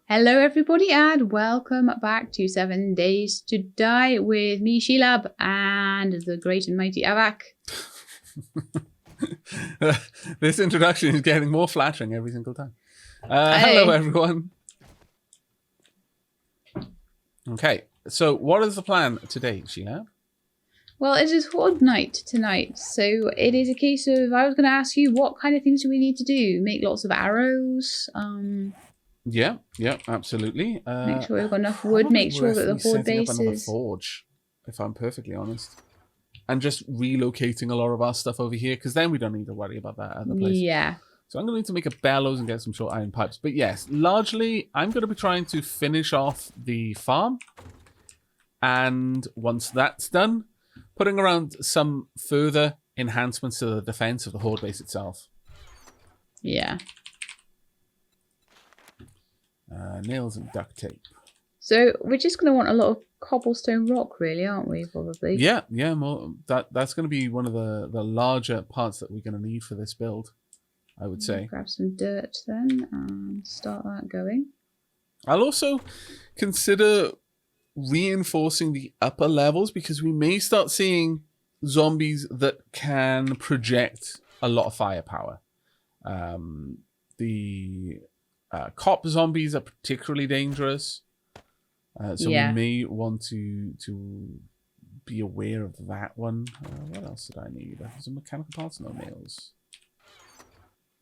Hello everybody and welcome back to 7 Days to Die with me, Shelab, and the great and mighty Aavak. This introduction is getting more flattering every single time. Hello everyone. Okay, so what is the plan today, Shelab? Well, it is Horde night tonight, so it is a case of, I was going to ask you, what kind of things do we need to do? Make lots of arrows? Yeah, absolutely. Make sure we've got enough wood, make sure that the Horde base another is... forge, if I'm perfectly honest. And just relocating a lot of our stuff over here, because then we don't need to worry about that other place. Yeah. So I'm going to need to make a bellows and get some short iron pipes. But yes, largely, I'm going to be trying to finish off the farm. And once that's done, putting around some further enhancements to the defense of the Horde base itself. Yeah. Nails and duct tape. So we're just going to want a lot of cobblestone rock, really, aren't we, probably? Yeah, more. That's going to be one of the larger parts that we're going to need for this build, I would say. Grab some dirt then and start that going. I'll also consider reinforcing the upper levels because we may start seeing zombies that can project a lot of firepower. The cop zombies are particularly dangerous. So we may want to be aware of that one. What else did I need? Some mechanical parts? No, nails.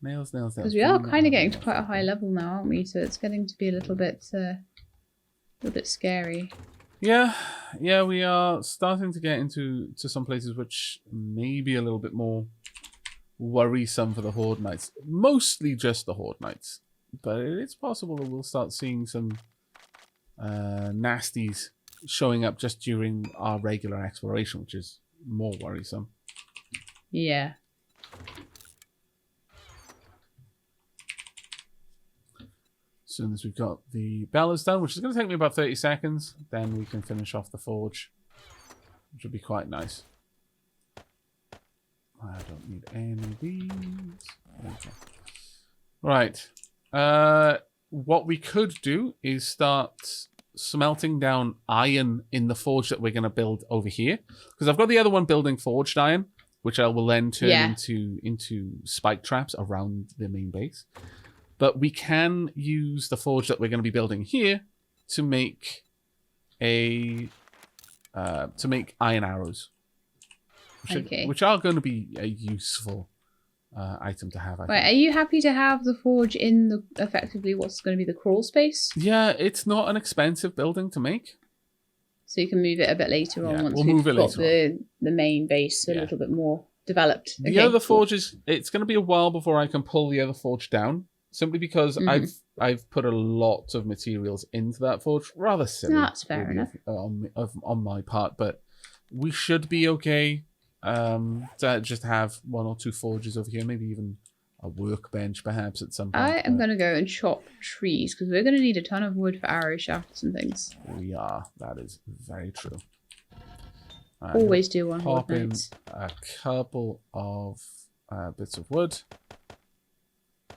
Nails. Because we are kind of getting to quite a high level now, aren't we? So it's getting to be a little bit scary. Yeah, we are starting to get into some places which may be a little bit more worrisome for the Horde Knights. Mostly just the Horde Knights. But it's possible that we'll start seeing some nasties showing up just during our regular exploration, which is more worrisome. Yeah. As soon as we've got the bellows done, which is going to take me about 30 seconds, then we can finish off the forge, which would be quite nice. I don't need any of these. Okay. Right. What we could do is start smelting down iron in the forge that we're going to build over here. Because I've got the other one building forged iron, which I will then turn into spike traps around the main base. But we can use the forge that we're going to be building here to make iron arrows, which are going to be a useful item to have. Right, are you happy to have the forge in the effectively what's going to be the crawl space? Yeah, it's not an expensive building to make. So you can move it a bit later on once we've got the main base a little bit more developed. The other forge it's going to be a while before I can pull the other forge down. Simply because I've put a lot of materials into that forge. Rather silly. That's fair enough. On my part, but we should be okay to just have one or two forges over here. Maybe even a workbench perhaps at some point. I am going to go and chop trees because we're going to need a ton of wood for arrow shafts and things. We are. That is very true. Always do on Horde pop in nights. a couple of bits of wood.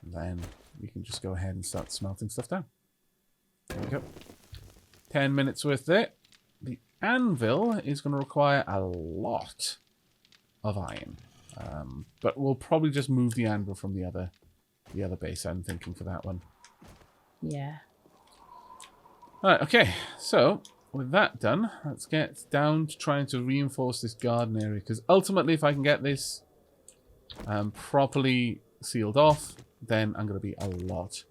Then we can just go ahead and start smelting stuff down. There we go. 10 minutes worth there. The anvil is going to require a lot of iron. But we'll probably just move the anvil from the other base, I'm thinking, for that one. Yeah. Alright, okay. So, with that done, let's get down to trying to reinforce this garden area. Because ultimately, if I can get this properly sealed off, then I'm going to be a lot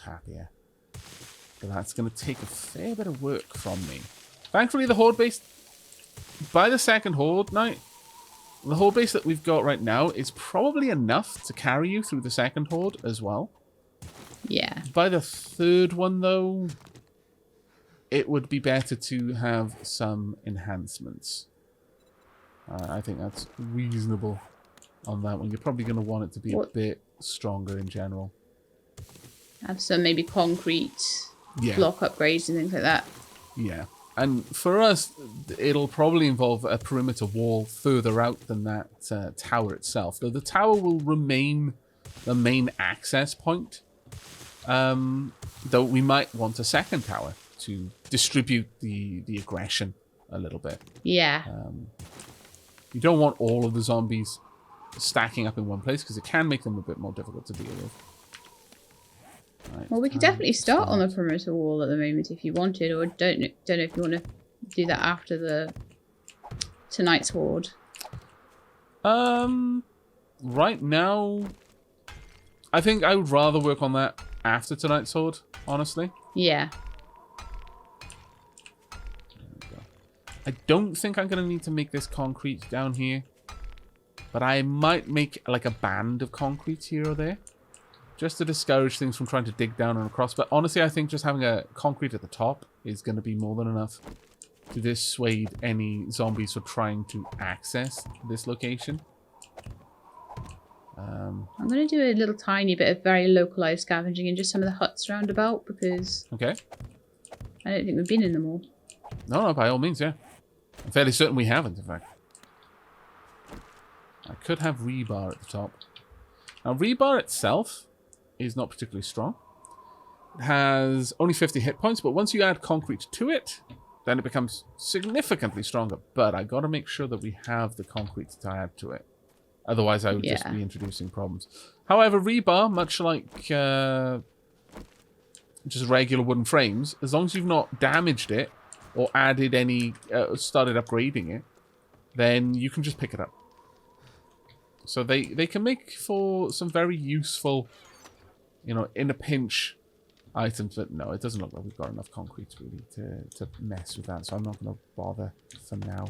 happier. But that's going to take a fair bit of work from me. Thankfully, the Horde base, by the second Horde night, the Horde base that we've got right now is probably enough to carry you through the second Horde as well. Yeah. By the third one, though, it would be better to have some enhancements. I think that's reasonable on that one. You're probably going to want it to be a bit stronger in general. Have some maybe concrete block upgrades and things like that. Yeah. And for us, it'll probably involve a perimeter wall further out than that tower itself. Though the tower will remain the main access point. Though we might want a second tower to distribute the aggression a little bit. Yeah. You don't want all of the zombies stacking up in one place because it can make them a bit more difficult to deal with. Right, Well, we could definitely start on the perimeter wall at the moment if you wanted, or don't know if you want to do that after tonight's horde. Right now, I think I would rather work on that after tonight's horde, honestly. Yeah. I don't think I'm going to need to make this concrete down here. But I might make like a band of concrete here or there. Just to discourage things from trying to dig down and across. But honestly, I think just having a concrete at the top is going to be more than enough to dissuade any zombies from trying to access this location. I'm going to do a little tiny bit of very localized scavenging in just some of the huts roundabout because okay. I don't think we've been in them all. No, by all means, yeah. I'm fairly certain we haven't, in fact. I could have rebar at the top. Now, rebar itself is not particularly strong. It has only 50 hit points, but once you add concrete to it, then it becomes significantly stronger. But I got to make sure that we have the concrete to add to it. Otherwise, I would just be introducing problems. However, rebar, much like just regular wooden frames, as long as you've not damaged it or added any, started upgrading it, then you can just pick it up. So they can make for some very useful, you know, in a pinch items. But no, it doesn't look like we've got enough concrete really to mess with that. So I'm not going to bother for now.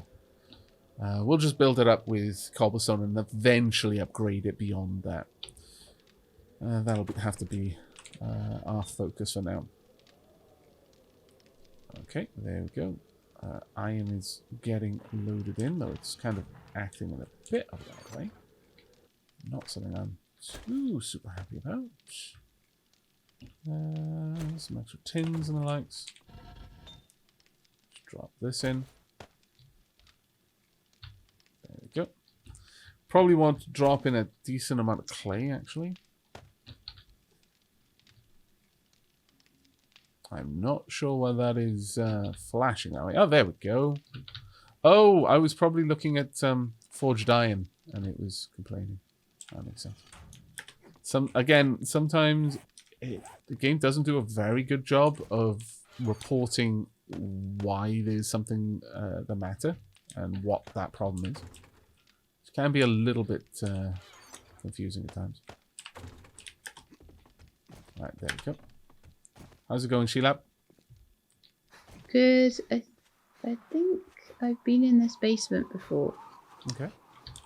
We'll just build it up with cobblestone and eventually upgrade it beyond that. That'll have to be our focus for now. Okay, there we go. Iron is getting loaded in, though it's kind of acting in a bit of that way. Not something I'm too super happy about. Some extra tins and the likes. Just drop this in. There we go. Probably want to drop in a decent amount of clay, actually. I'm not sure why that is flashing that way. Oh, there we go. Oh, I was probably looking at forged iron, and it was complaining. That makes sense. Sometimes the game doesn't do a very good job of reporting why there's something the matter and what that problem is. It can be a little bit confusing at times. Right, there we go. How's it going, Shelab? Good. I think I've been in this basement before. Okay.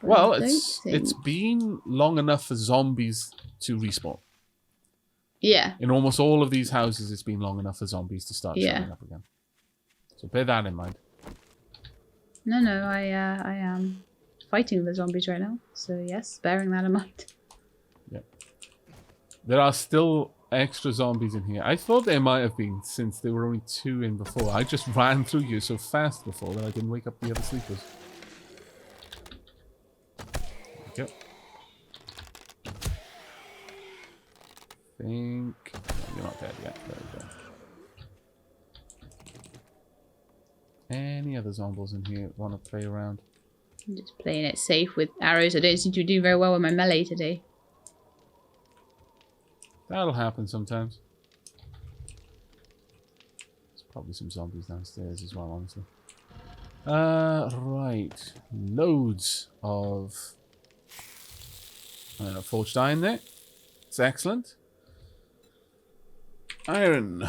Well, it's been long enough for zombies to respawn. Yeah. In almost all of these houses, it's been long enough for zombies to start showing up again. So bear that in mind. No, I am fighting the zombies right now. So yes, bearing that in mind. Yep. There are still extra zombies in here. I thought there might have been since there were only 2 in before. I just ran through you so fast before that I didn't wake up the other sleepers. Yep. Think you're not dead yet. There we go. Any other zombies in here want to play around? I'm just playing it safe with arrows. I don't seem to do very well with my melee today. That'll happen sometimes. There's probably some zombies downstairs as well, honestly. Right. Loads of forged iron there. It's excellent. Iron.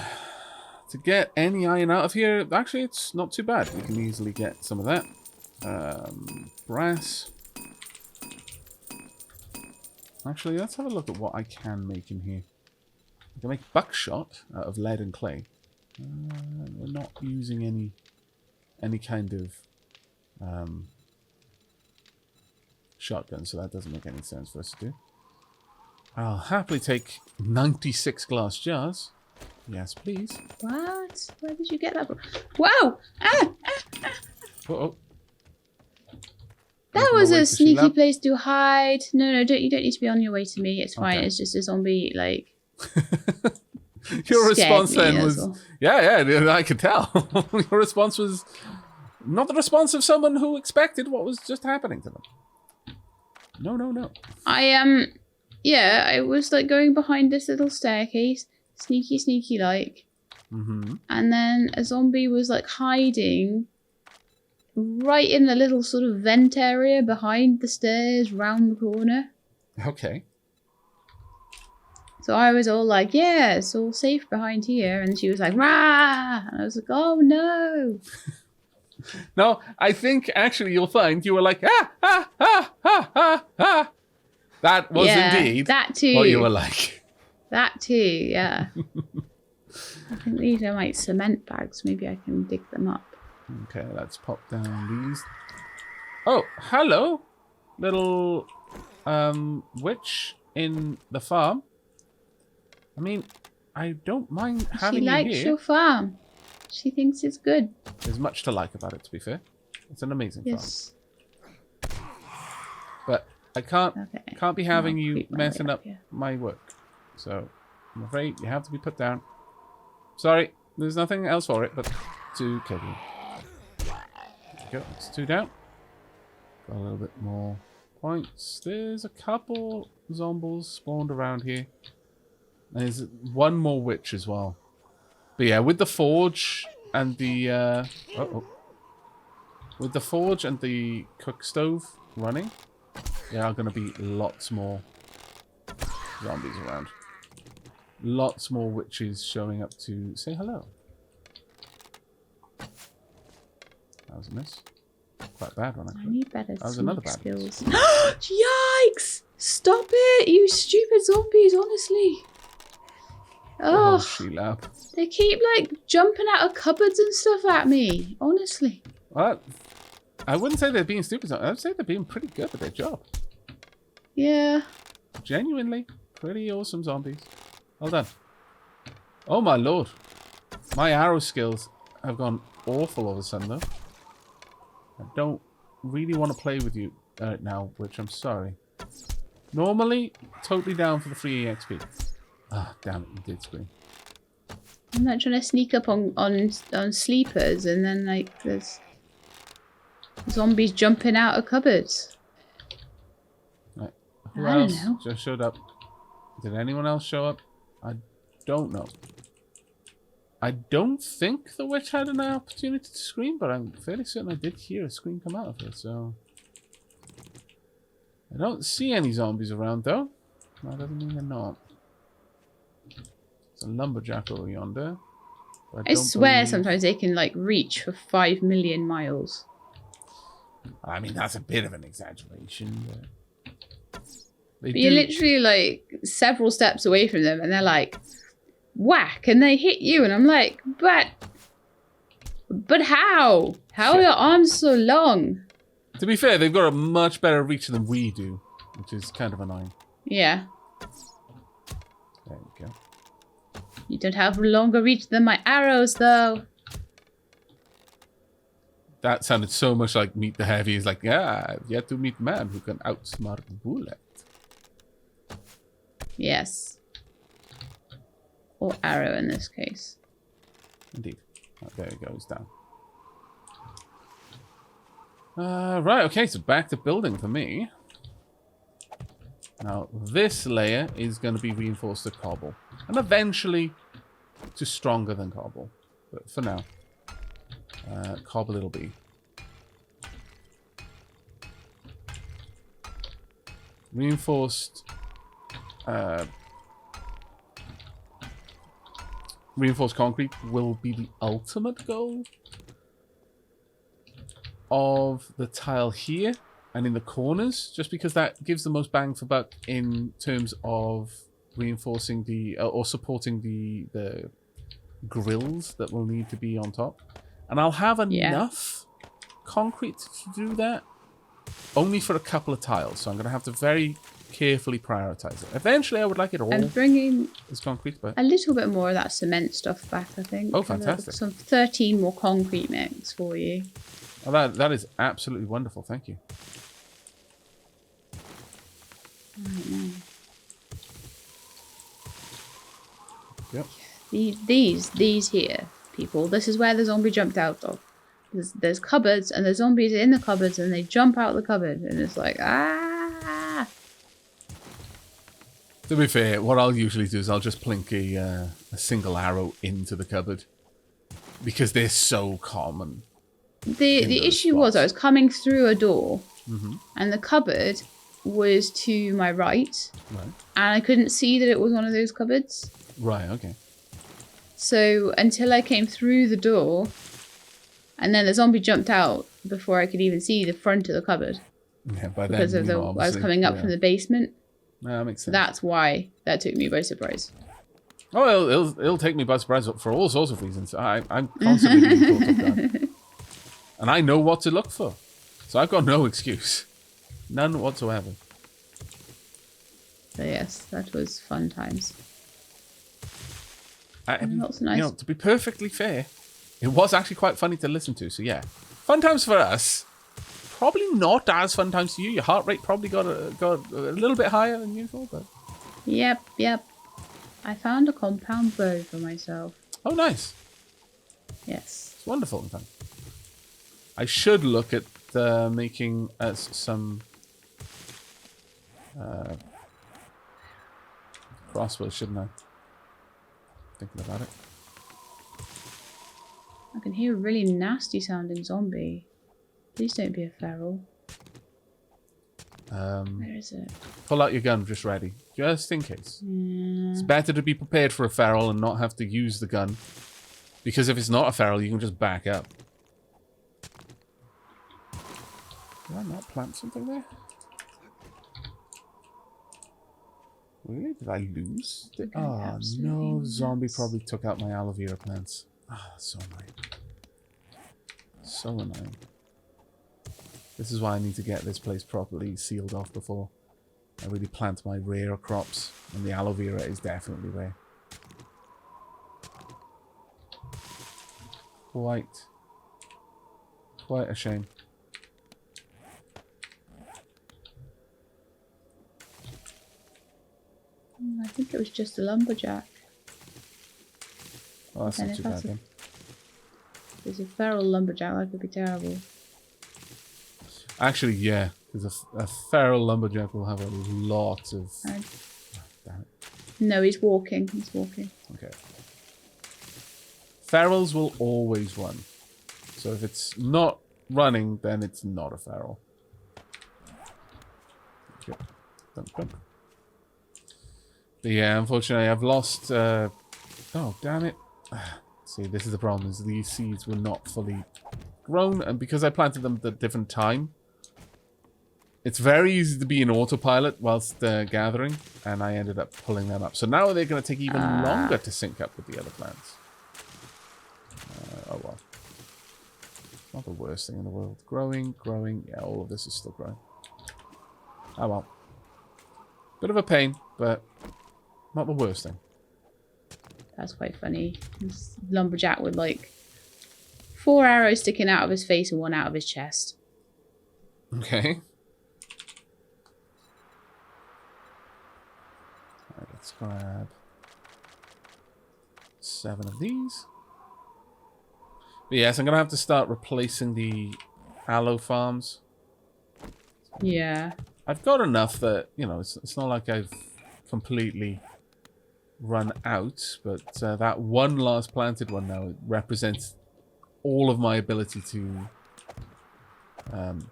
To get any iron out of here, actually, it's not too bad. We can easily get some of that. Brass. Actually, let's have a look at what I can make in here. I can make buckshot out of lead and clay. We're not using any kind of shotgun, so that doesn't make any sense for us to do. I'll happily take 96 glass jars. Yes, please. What? Where did you get that from? Whoa! Ah! Uh-oh. That was a sneaky place to hide. No, you don't need to be on your way to me. It's fine. Okay. It's just a zombie, like, Your response Scared me, then that's was, all. yeah, I could tell. Your response was not the response of someone who expected what was just happening to them. No. Yeah, I was like going behind this little staircase, sneaky like, and then a zombie was like hiding right in the little sort of vent area behind the stairs, round the corner. Okay. So I was all like, yeah, it's all safe behind here. And she was like, rah! And I was like, oh no. No, I think actually you'll find you were like, ah. That was indeed that too. what you were like. That too, yeah. I think these are like cement bags. Maybe I can dig them up. Okay, let's pop down these. Oh, hello, little witch in the farm. I mean, I don't mind having you here. She likes your farm. She thinks it's good. There's much to like about it, to be fair. It's an amazing Yes. farm. But I can't be having you messing up my work. So I'm afraid you have to be put down. Sorry, there's nothing else for it but to kill you. There we go, it's 2 down. Got a little bit more points. There's a couple zombies spawned around here. There's one more witch as well. But yeah, with the forge and the with the forge and the cook stove running, there are going to be lots more zombies around. Lots more witches showing up to say hello. That was a miss. Quite a bad one, actually. I need better that was another bad skills. Yikes! Stop it, you stupid zombies, honestly. Oh, Shelab. They keep like jumping out of cupboards and stuff at me, honestly. Well, I wouldn't say they're being stupid. I'd say they're being pretty good at their job. Yeah. Genuinely, pretty awesome zombies. Well done. Oh my lord. My arrow skills have gone awful all of a sudden, though. I don't really want to play with you now, which I'm sorry. Normally, totally down for the free EXP. Ah, damn it, you did scream. I'm not trying to sneak up on sleepers and then like there's zombies jumping out of cupboards. Right. Who I else don't know. just showed up? Did anyone else show up? I don't know. I don't think the witch had an opportunity to scream, but I'm fairly certain I did hear a scream come out of her, so... I don't see any zombies around, though. That doesn't mean they're not. There's a lumberjack over yonder. I swear sometimes they can like reach for 5 million miles. I mean, that's a bit of an exaggeration, but you're literally like several steps away from them and they're like, whack, and they hit you, and I'm like, but how? How are your arms so long? To be fair, they've got a much better reach than we do, which is kind of annoying. Yeah. There we go. You don't have longer reach than my arrows, though. That sounded so much like Meet the Heavy. It's like, yeah, I've yet to meet man who can outsmart a bullet. Yes. Or arrow in this case. Indeed. Oh, there it goes down. Right, okay, so back to building for me. Now, this layer is going to be reinforced to cobble. And eventually to stronger than cobble. But for now, cobble it'll be. Reinforced concrete will be the ultimate goal of the tile here and in the corners, just because that gives the most bang for buck in terms of reinforcing the or supporting the grills that will need to be on top. And I'll have enough concrete to do that only for a couple of tiles, so I'm going to have to very carefully prioritize it. Eventually I would like it all I'm bringing as concrete, but a little bit more of that cement stuff back, I think. Oh, fantastic. Some 13 more concrete mix for you. Oh, that is absolutely wonderful. Thank you. Right now. Yep. These here, people. This is where the zombie jumped out of. There's cupboards, and the zombies are in the cupboards, and they jump out the cupboard, and it's like, ah! To be fair, what I'll usually do is I'll just plink a single arrow into the cupboard. Because they're so common. The issue was I was coming through a door, and the cupboard was to my right, and I couldn't see that it was one of those cupboards. Right, okay. So until I came through the door, and then the zombie jumped out before I could even see the front of the cupboard. Yeah, by then, because of I was coming up from the basement. That makes sense. That's why that took me by surprise. Oh, it'll take me by surprise for all sorts of reasons. I'm constantly being caught off guard. And I know what to look for. So I've got no excuse. None whatsoever. So yes, that was fun times. Lots of nice. You know, to be perfectly fair, it was actually quite funny to listen to. So yeah, fun times for us. Probably not as fun times to you. Your heart rate probably got a little bit higher than usual, but. Yep. I found a compound bow for myself. Oh, nice. Yes. It's wonderful, in fact. I should look at making some crossbows, shouldn't I? Thinking about it. I can hear a really nasty sounding zombie. Please don't be a feral. Where is it? Pull out your gun, just ready. Just in case. Yeah. It's better to be prepared for a feral and not have to use the gun. Because if it's not a feral, you can just back up. Did I not plant something there? Really? Did I lose? Oh no, zombie probably took out my aloe vera plants. Ah, that's so annoying. So annoying. This is why I need to get this place properly sealed off before I really plant my rare crops. And the aloe vera is definitely rare. Quite a shame. I think it was just a lumberjack. Oh, that's not too bad then. If there's a feral lumberjack, that could be terrible. Actually, yeah, because a feral lumberjack will have a lot of... Damn it. No, he's walking. He's walking. Okay. Ferals will always run. So if it's not running, then it's not a feral. Okay. Dunk. But yeah, unfortunately, I've lost... oh, damn it. See, this is the problem, is these seeds were not fully grown, and because I planted them at a different time, it's very easy to be in autopilot whilst gathering, and I ended up pulling them up. So now they're going to take even longer to sync up with the other plants. Oh well. Not the worst thing in the world. Growing. Yeah, all of this is still growing. Oh well. Bit of a pain, but not the worst thing. That's quite funny. This lumberjack with like 4 arrows sticking out of his face and 1 out of his chest. Okay. Alright, let's grab 7 of these. But yes, I'm going to have to start replacing the aloe farms. Yeah. I've got enough that, you know, it's not like I've completely run out, but that one last planted one now represents all of my ability to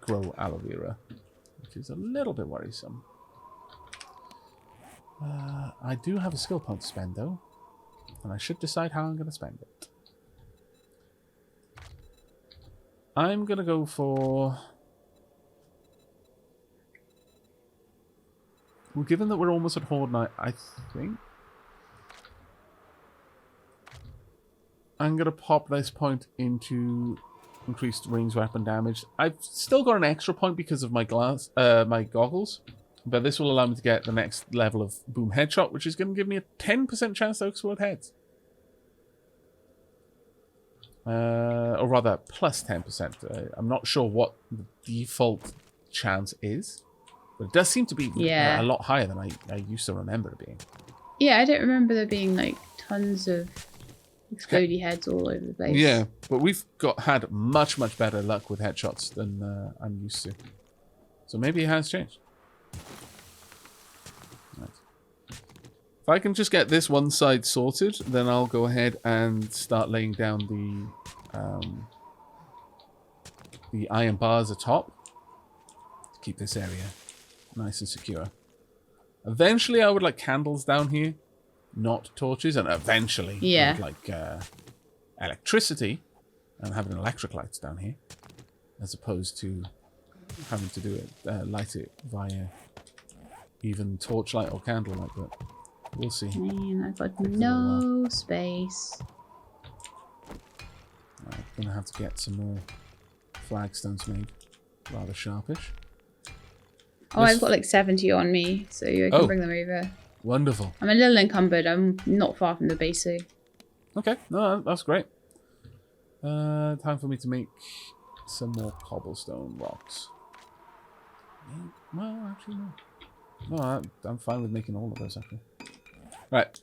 grow aloe vera, which is a little bit worrisome. I do have a skill point to spend though, and I should decide how I'm going to spend it. I'm going to go for... Well, given that we're almost at Horde night, I think I'm going to pop this point into increased ranged weapon damage. I've still got an extra point because of my my goggles, but this will allow me to get the next level of boom headshot, which is going to give me a 10% chance to explode heads. Or rather, plus 10%. I'm not sure what the default chance is, but it does seem to be a lot higher than I used to remember it being. Yeah, I don't remember there being like tons of explodey heads all over the place. Yeah, but we've had much better luck with headshots than I'm used to. So maybe it has changed. Right. If I can just get this one side sorted, then I'll go ahead and start laying down the iron bars atop to keep this area nice and secure. Eventually, I would like candles down here, not torches, and eventually, I would like electricity and having electric lights down here, as opposed to having to do it, light it via even torchlight or candlelight. But we'll see. Man, I've got no space. I'm gonna have to get some more flagstones made, rather sharpish. Oh, I've got like 70 on me, so I can bring them over. Wonderful. I'm a little encumbered. I'm not far from the base, so. Okay, no, that's great. Time for me to make some more cobblestone rocks. Well, actually, no. No, I'm fine with making all of those, actually. Right.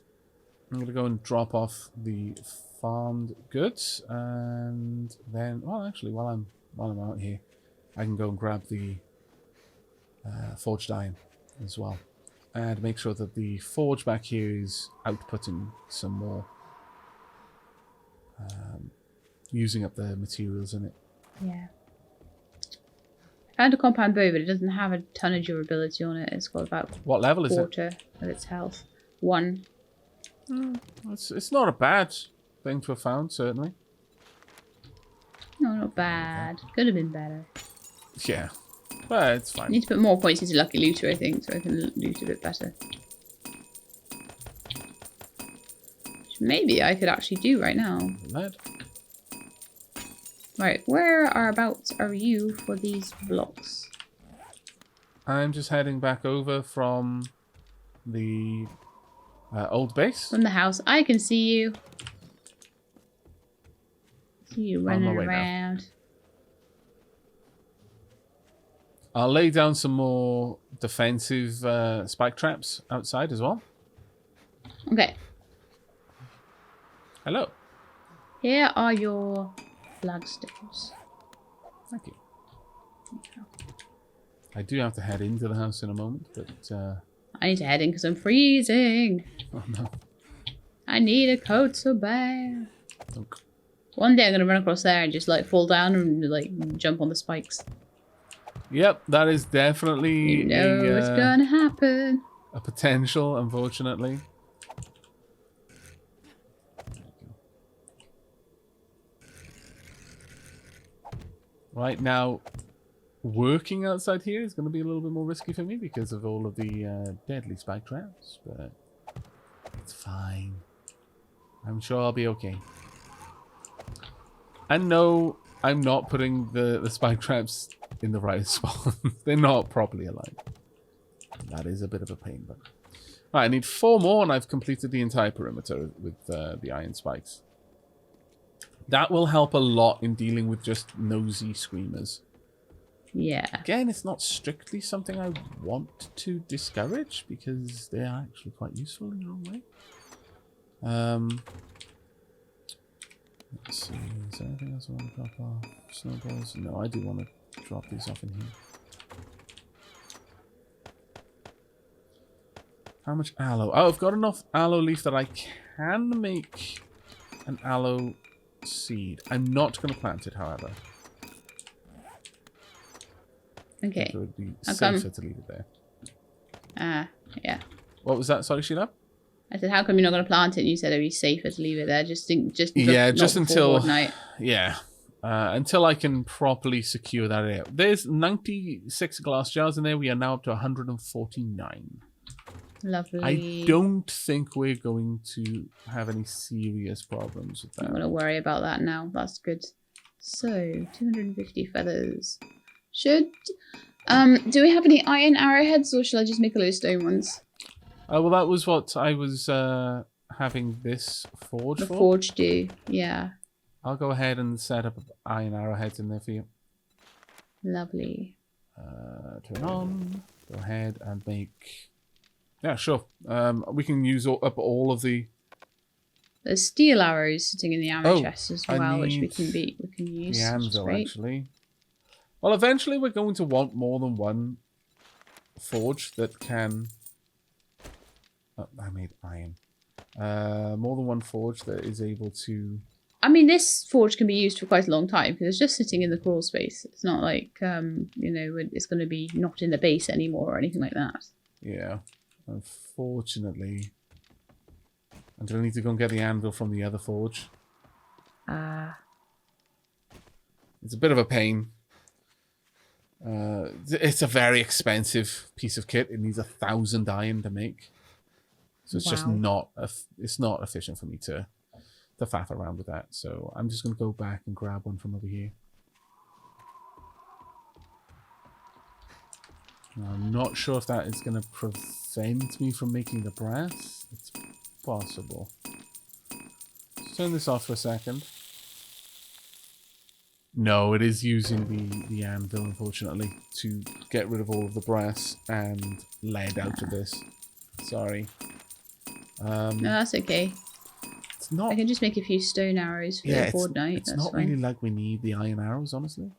I'm going to go and drop off the farmed goods, and then, well, actually, while I'm out here, I can go and grab the forged iron as well, and make sure that the forge back here is outputting some more, using up the materials in it. Yeah. I found a compound bow, but it doesn't have a ton of durability on it. It's got about what level is it? Quarter of its health. 1. It's not a bad thing to have found, certainly. No, not bad. Could have been better. Yeah, but it's fine. I need to put more points into Lucky Looter, I think, so I can loot a bit better. Which maybe I could actually do right now. Lead. Right, whereabouts are you for these blocks? I'm just heading back over from the old base. From the house. I can see you. See you running around. Now. I'll lay down some more defensive spike traps outside as well. Okay. Hello. Here are your flagstones. Thank you. I do have to head into the house in a moment, but... I need to head in because I'm freezing. Oh no. I need a coat so bad. Okay. One day I'm going to run across there and just like fall down and like jump on the spikes. Yep, that is definitely you know it's going to happen. A potential, unfortunately. Right now, working outside here is going to be a little bit more risky for me because of all of the deadly spike traps, but it's fine. I'm sure I'll be okay. And no, I'm not putting the spike traps in the right spot. They're not properly aligned. That is a bit of a pain, but... Right, I need 4 more and I've completed the entire perimeter with the iron spikes. That will help a lot in dealing with just nosy screamers. Yeah. Again, it's not strictly something I want to discourage because they are actually quite useful in their own way. Let's see, is there anything else I want to drop off? Snowballs? No, I do want to drop these off in here. How much aloe? Oh, I've got enough aloe leaf that I can make an aloe seed. I'm not going to plant it, however. Okay. It would be safer to leave it there. Yeah. What was that? Sorry, Shelab? I said, how come you're not going to plant it? And you said it'd be safer to leave it there. Just until night. Yeah. Until I can properly secure that area. There's 96 glass jars in there. We are now up to 149. Lovely. I don't think we're going to have any serious problems with that. I'm going to worry about that now. That's good. So, 250 feathers. Do we have any iron arrowheads or shall I just make a load of stone ones? Well, that was what I was having this forge for. The forge do, yeah. I'll go ahead and set up iron arrowheads in there for you. Lovely. Turn on. Go ahead and make Yeah, sure. We can use up all of the... There's steel arrows sitting in the ammo chest as I well, which we need can use. the anvil, actually. Well, eventually we're going to want more than one forge that can... Oh, I made iron. More than one forge that is able to... I mean, this forge can be used for quite a long time because it's just sitting in the crawl space. It's not like, you know, it's going to be not in the base anymore or anything like that. Yeah. Unfortunately... And do I need to go and get the anvil from the other forge? It's a bit of a pain. It's a very expensive piece of kit. It needs 1,000 iron to make. So it's just not... It's not efficient for me to faff around with that. So I'm just going to go back and grab one from over here. Now, I'm not sure if that is going to prevent me from making the brass. It's possible. Let's turn this off for a second. No, it is using the anvil, unfortunately, to get rid of all of the brass and lead out of this. Sorry. No, that's okay. It's not... I can just make a few stone arrows for the horde night. It's not really like we need the iron arrows, honestly.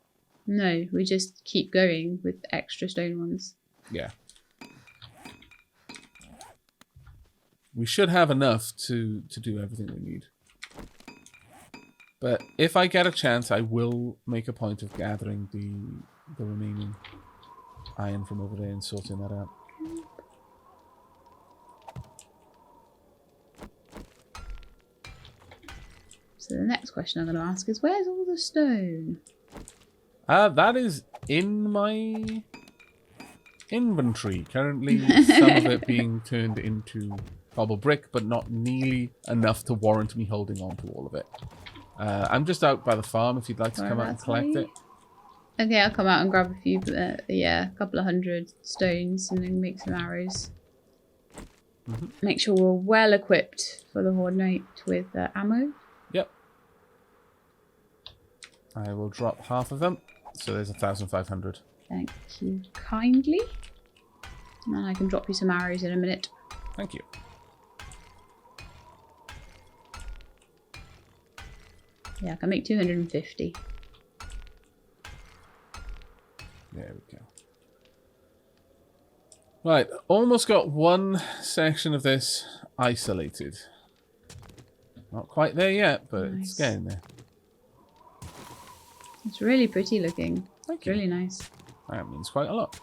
No, we just keep going with extra stone ones. Yeah. We should have enough to do everything we need. But if I get a chance, I will make a point of gathering the remaining iron from over there and sorting that out. So the next question I'm going to ask is, where's all the stone? That is in my inventory. Currently, some of it being turned into cobble brick, but not nearly enough to warrant me holding on to all of it. I'm just out by the farm if you'd like to come out and collect it. Okay, I'll come out and grab a few, yeah, a couple of 100 stones and then make some arrows. Make sure we're well equipped for the horde night with ammo. Yep. I will drop half of them. So there's 1,500. Thank you kindly. And then I can drop you some arrows in a minute. Thank you. Yeah, I can make 250. There we go. Right, almost got one section of this isolated. Not quite there yet, but nice. It's getting there. It's really pretty looking. Thank you. Really nice. That means quite a lot.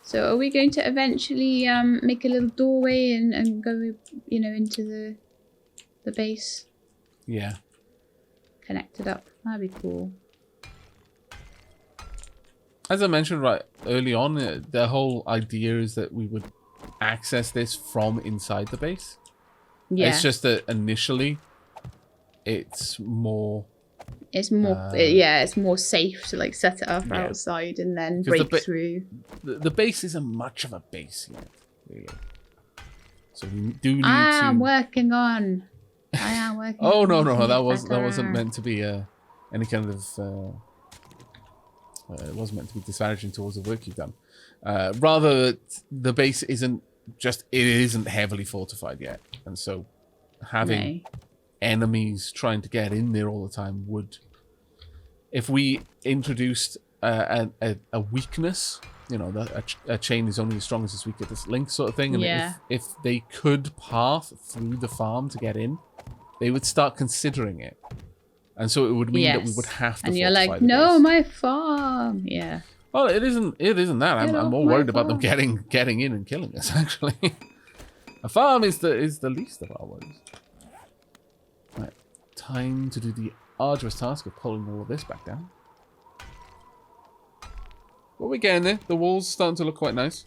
So are we going to eventually make a little doorway and go, you know, into the base? Yeah. Connect it up. That'd be cool. As I mentioned right early on, the whole idea is that we would access this from inside the base. Yeah. It's just that initially it's more... It's more, yeah, it's more safe to like set it up outside and then break through. The base isn't much of a base yet, really. So we do need to... I am working on. Oh no, that wasn't meant to be any kind of... it wasn't meant to be disparaging towards the work you've done. Rather, the base isn't heavily fortified yet, and so having enemies trying to get in there all the time would, if we introduced a weakness, you know, a chain is only as strong as its weakest link, sort of thing, and if they could path through the farm to get in, they would start considering it. And so it would mean that we would have to. And you're like, no, my farm. Yeah. Well, it isn't that. I'm more worried about them getting in and killing us. Actually, a farm is the least of our worries. Right, time to do the arduous task of pulling all of this back down. What we're getting there. The walls starting to look quite nice,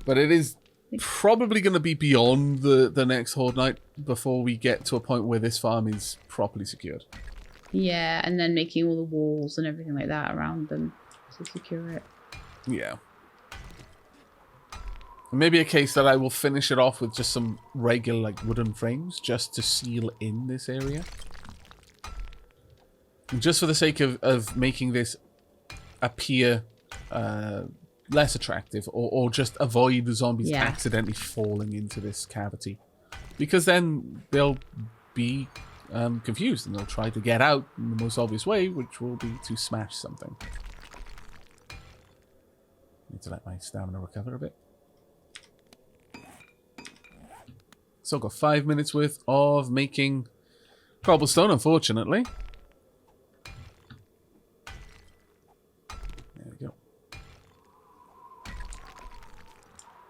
but it is probably going to be beyond the next horde night before we get to a point where this farm is properly secured. Yeah, and then making all the walls and everything like that around them to secure it. Yeah. Maybe a case that I will finish it off with just some regular like wooden frames just to seal in this area. And just for the sake of making this appear less attractive, or just avoid the zombies Yeah. accidentally falling into this cavity, because then they'll be confused and they'll try to get out in the most obvious way, which will be to smash something. Need to let my stamina recover a bit. Still got 5 minutes worth of making cobblestone, unfortunately. There we go.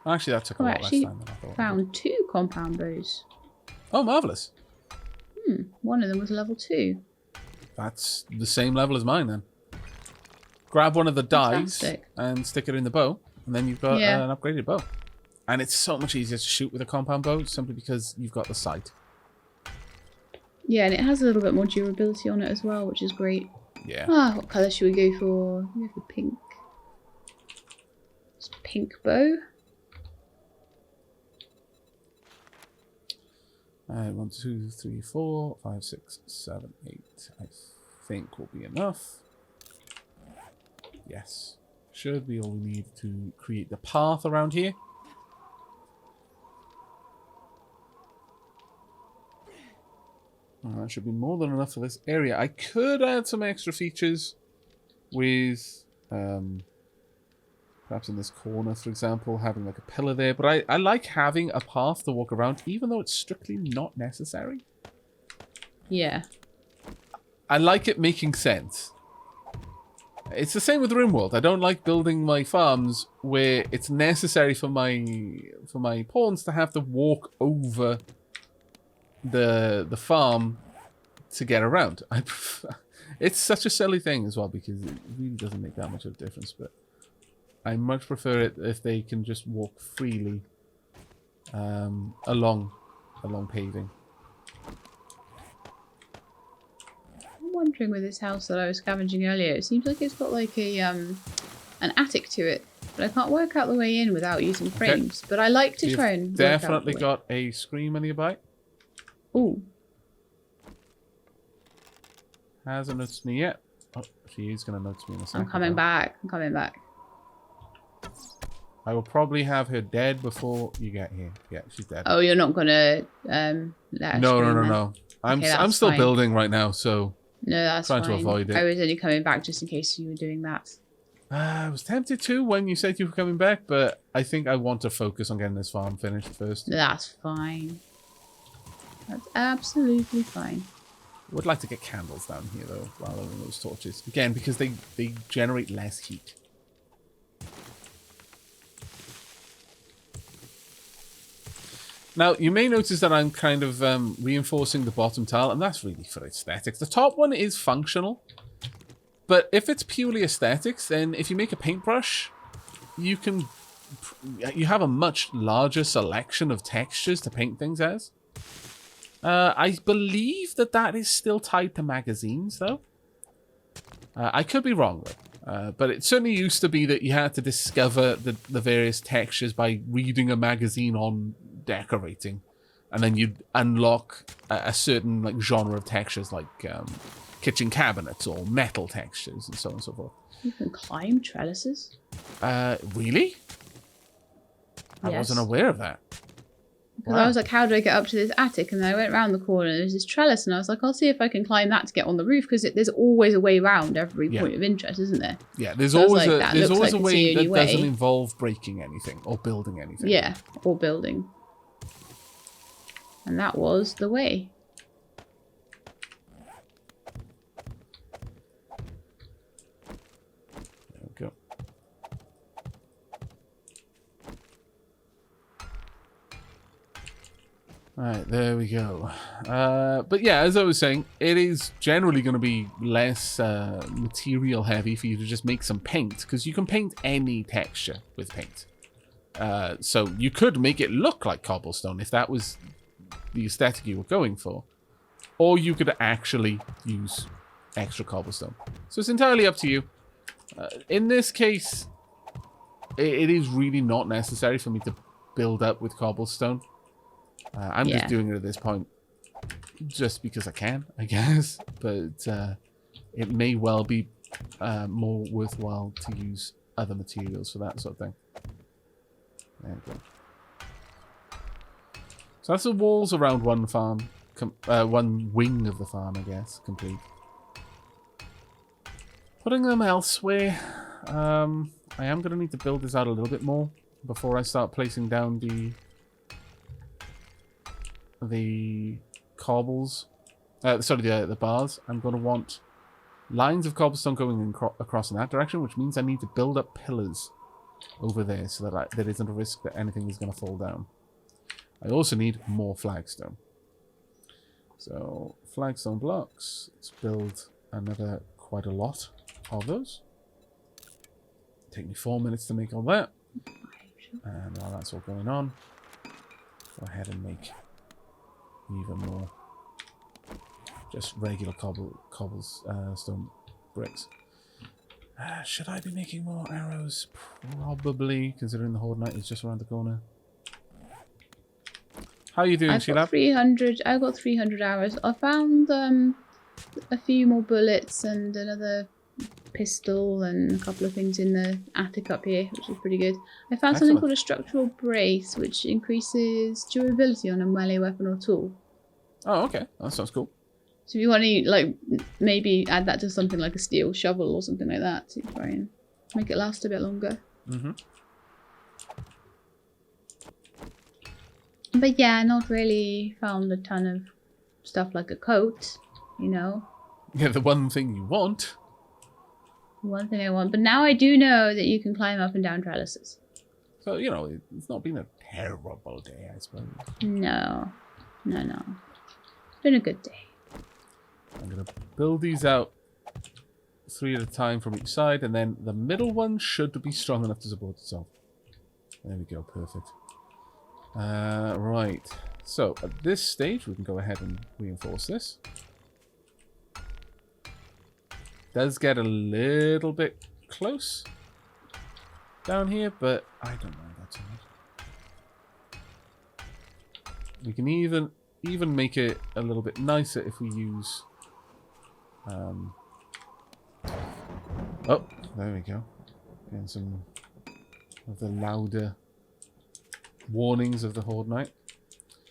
Actually, that took a lot less time than I thought. Found 2 compound bows. Oh, marvellous. One of them was level 2. That's the same level as mine then. Grab one of the dies Fantastic. and stick it in the bow, and then you've got Yeah. an upgraded bow. And it's so much easier to shoot with a compound bow simply because you've got the sight. Yeah, and it has a little bit more durability on it as well, which is great. Yeah. What colour should we go for? We go for pink. It's pink bow. 1, 2, 3, 4, 5, 6, 7, 8. I think will be enough. Yes. Should be all we need to create the path around here. That should be more than enough for this area. I could add some extra features with, perhaps in this corner, for example, having like a pillar there. But I like having a path to walk around, even though it's strictly not necessary. Yeah. I like it making sense. It's the same with RimWorld. I don't like building my farms where it's necessary for my pawns to have to walk over the farm to get around. I prefer, it's such a silly thing as well because it really doesn't make that much of a difference, but I much prefer it if they can just walk freely along paving. I'm wondering with this house that I was scavenging earlier, it seems like it's got like a an attic to it, but I can't work out the way in without using frames. Okay. But I like to try and work out the way. Definitely got a screamer nearby. Ooh. Hasn't noticed me yet. Oh, she is going to notice me in a second. I'm coming back. I'm coming back. I will probably have her dead before you get here. Yeah, she's dead. Oh, you're not going to let her No. I'm still building right now, so no, that's trying fine. to avoid it. I was only coming back just in case you were doing that. I was tempted to when you said you were coming back, but I think I want to focus on getting this farm finished first. That's fine. That's absolutely fine. Would like to get candles down here though, rather than those torches. Again, because they generate less heat. Now, you may notice that I'm kind of reinforcing the bottom tile, and that's really for aesthetics. The top one is functional, but if it's purely aesthetics, then if you make a paintbrush, you have a much larger selection of textures to paint things as. I believe that is still tied to magazines, though. I could be wrong, though. But it certainly used to be that you had to discover the various textures by reading a magazine on decorating. And then you'd unlock a certain like genre of textures, like kitchen cabinets or metal textures and so on and so forth. You can climb trellises? Really? I wasn't aware of that. Because I was like, how do I get up to this attic? And then I went around the corner and there's this trellis and I was like, I'll see if I can climb that to get on the roof, because there's always a way around every point of interest, isn't there? Yeah, there's always a way that doesn't involve breaking anything or building anything. Yeah, or building. And that was the way. There we go. Alright, there we go. But yeah, as I was saying, it is generally going to be less material heavy for you to just make some paint, because you can paint any texture with paint. So you could make it look like cobblestone if that was the aesthetic you were going for. Or you could actually use extra cobblestone. So it's entirely up to you. In this case, it is really not necessary for me to build up with cobblestone. I'm just doing it at this point just because I can, I guess. But it may well be more worthwhile to use other materials for that sort of thing. There we go. So that's the walls around one farm, one wing of the farm, I guess, complete. Putting them elsewhere. I am going to need to build this out a little bit more before I start placing down the cobbles. Sorry, the bars. I'm going to want lines of cobblestone going across in that direction, which means I need to build up pillars over there so that there isn't a risk that anything is going to fall down. I also need more flagstone. So, flagstone blocks. Let's build quite a lot of those. Take me 4 minutes to make all that. And while that's all going on, go ahead and make even more. Just regular cobblestone bricks. Should I be making more arrows? Probably, considering the Horde Night is just around the corner. How are you doing, Shelab? 300. I got 300 arrows. I found a few more bullets and another pistol and a couple of things in the attic up here, which is pretty good. I found something called a structural brace, which increases durability on a melee weapon or tool. Oh, okay. That sounds cool. So if you want to, like, maybe add that to something like a steel shovel or something like that to try and make it last a bit longer. Mm-hmm. But yeah, not really found a ton of stuff like a coat, you know. Yeah, the one thing you want. One thing I want. But now I do know that you can climb up and down trellises. So, you know, it's not been a terrible day, I suppose. No. No. It's been a good day. I'm going to build these out 3 at a time from each side, and then the middle one should be strong enough to support itself. There we go, perfect. Right, so at this stage we can go ahead and reinforce this. Does get a little bit close down here, but I don't mind that too much. We can even make it a little bit nicer if we use oh, there we go. Getting some of the louder warnings of the Horde Night.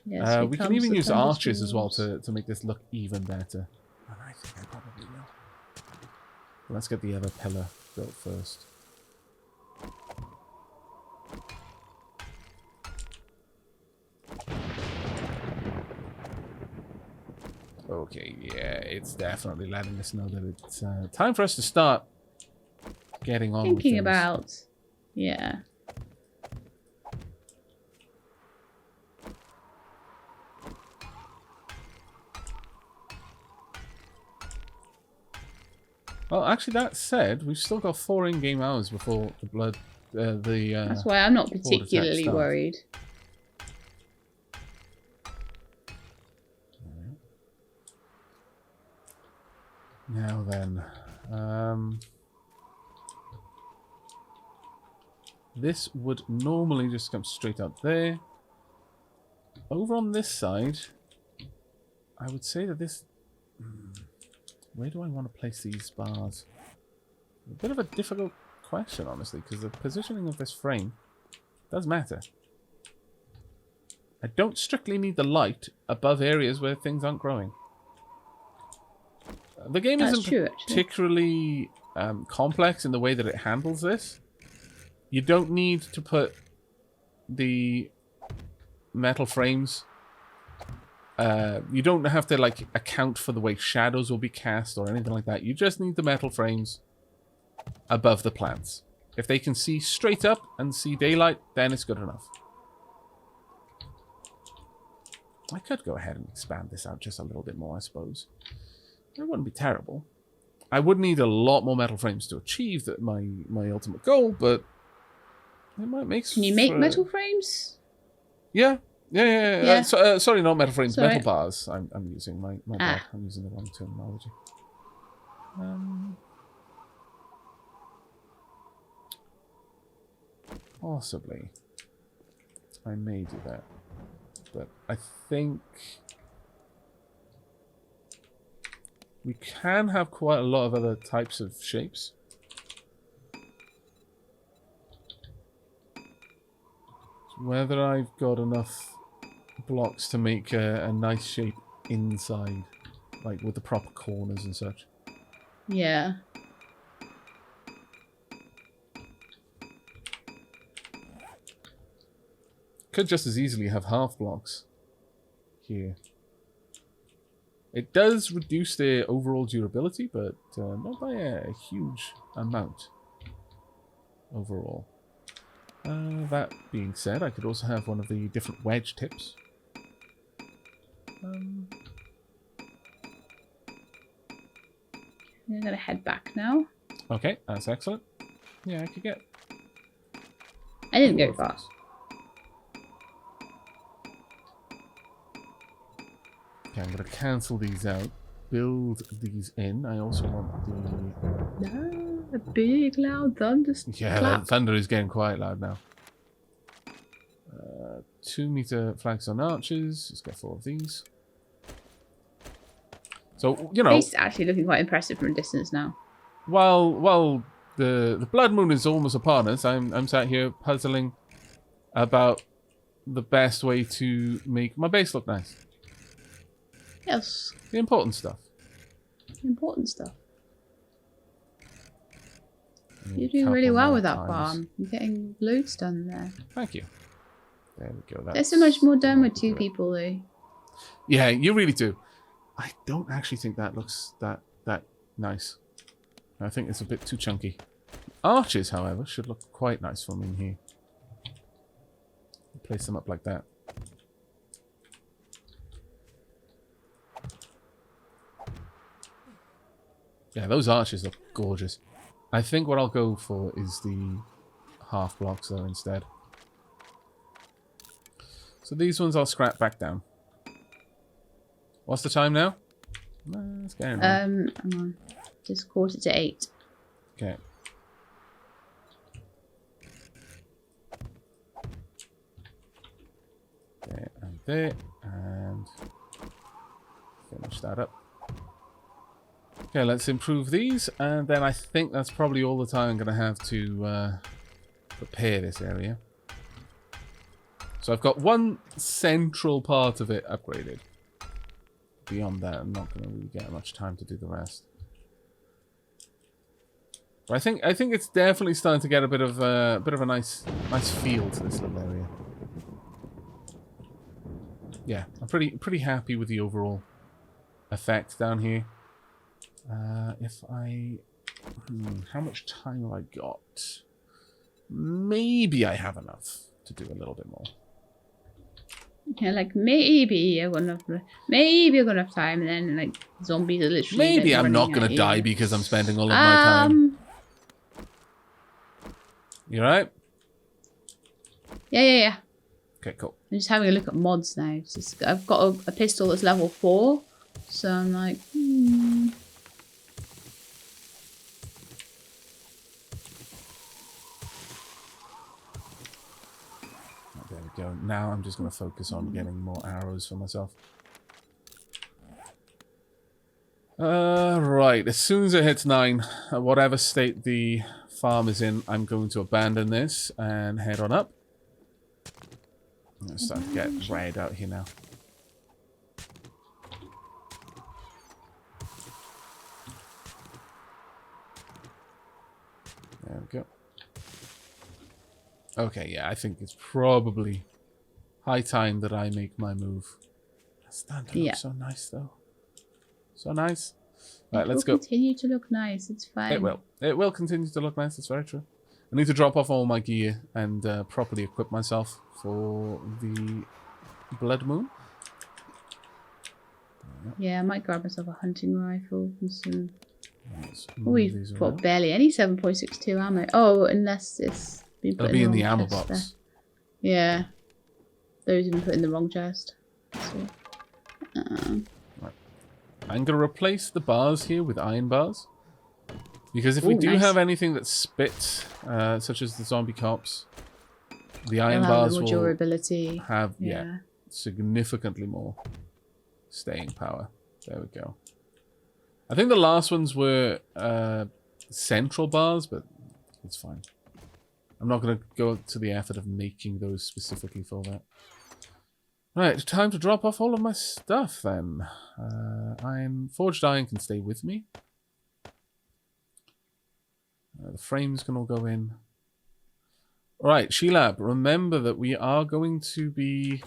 Yes, we can even use archers as well to make this look even better. And I think I probably will. Let's get the other pillar built first. Okay, yeah, it's definitely letting us know that it's time for us to start getting on with things. Thinking about, yeah. Well, actually, that said, we've still got 4 in-game hours before the blood. That's why I'm not particularly worried. Now then, this would normally just come straight up there. Over on this side, I would say that this. Where do I want to place these bars? A bit of a difficult question, honestly, because the positioning of this frame does matter. I don't strictly need the light above areas where things aren't growing. The game isn't particularly complex in the way that it handles this. You don't need to put the metal frames. You don't have to like account for the way shadows will be cast or anything like that. You just need the metal frames above the plants. If they can see straight up and see daylight, then it's good enough. I could go ahead and expand this out just a little bit more, I suppose. It wouldn't be terrible. I would need a lot more metal frames to achieve my ultimate goal, but it might make. Can you make metal frames? Yeah. Sorry, not metal frames, sorry. metal bars. I'm using my bad. I'm using the wrong terminology. Possibly, I may do that, but I think we can have quite a lot of other types of shapes. Whether I've got enough blocks to make a nice shape inside, like with the proper corners and such. Yeah. Could just as easily have half blocks here. It does reduce their overall durability, but not by a huge amount overall. That being said, I could also have one of the different wedge tips. I'm gonna head back now. Okay, that's excellent. Yeah, I could get... I didn't go far. Okay, I'm going to cancel these out. Build these in. I also want the... No, a big loud thunder. Yeah, that thunder is getting quite loud now. 2 meter flags on archers. Let's get 4 of these. So, you know... It's actually looking quite impressive from a distance now. While the blood moon is almost upon us, I'm sat here puzzling about the best way to make my base look nice. Yes. The important stuff. Important stuff. You're doing really well with that farm. You're getting loads done there. Thank you. There we go. There's so much more done with 2 people, though. Yeah, you really do. I don't actually think that looks that nice. I think it's a bit too chunky. Arches, however, should look quite nice for me in here. Place them up like that. Yeah, those arches look gorgeous. I think what I'll go for is the half blocks though instead. So these ones I'll scrap back down. What's the time now? It's getting on. Hang on. Just 7:45. Okay. There and there, and finish that up. Okay, let's improve these, and then I think that's probably all the time I'm going to have to prepare this area. So I've got one central part of it upgraded. Beyond that, I'm not going to really get much time to do the rest. But I think it's definitely starting to get a bit of a nice feel to this little area. Yeah, I'm pretty happy with the overall effect down here. If I... how much time have I got? Maybe I have enough to do a little bit more. Yeah, like maybe I'm gonna have time, and then like zombies are literally. Maybe I'm not gonna die because I'm spending all of my time. You alright? Yeah. Okay, cool. I'm just having a look at mods now. I've got a pistol that's level 4, so I'm like, There we go. Now I'm just going to focus on getting more arrows for myself. Right. As soon as it hits 9, whatever state the farm is in, I'm going to abandon this and head on up. I'm going to start to get red out here now. There we go. Okay, yeah, I think it's probably high time that I make my move. That's starting to look so nice, though. So nice. Right, let's go. It will continue to look nice. It's fine. It will. It will continue to look nice. That's very true. I need to drop off all my gear and properly equip myself for the Blood Moon. Yeah, I might grab myself a hunting rifle and some... Oh, we've got barely any 7.62 ammo. Oh, unless it's been put It'll be in the ammo box. There. Yeah. Those have been put in the wrong chest. So, right. I'm going to replace the bars here with iron bars. Because if we do have anything that spits, such as the zombie cops, the iron bars will durability. Have significantly more staying power. There we go. I think the last ones were central bars, but it's fine. I'm not going to go to the effort of making those specifically for that. Right, time to drop off all of my stuff then. Forged iron can stay with me. The frames can all go in. Alright, Shelab, remember that we are going to be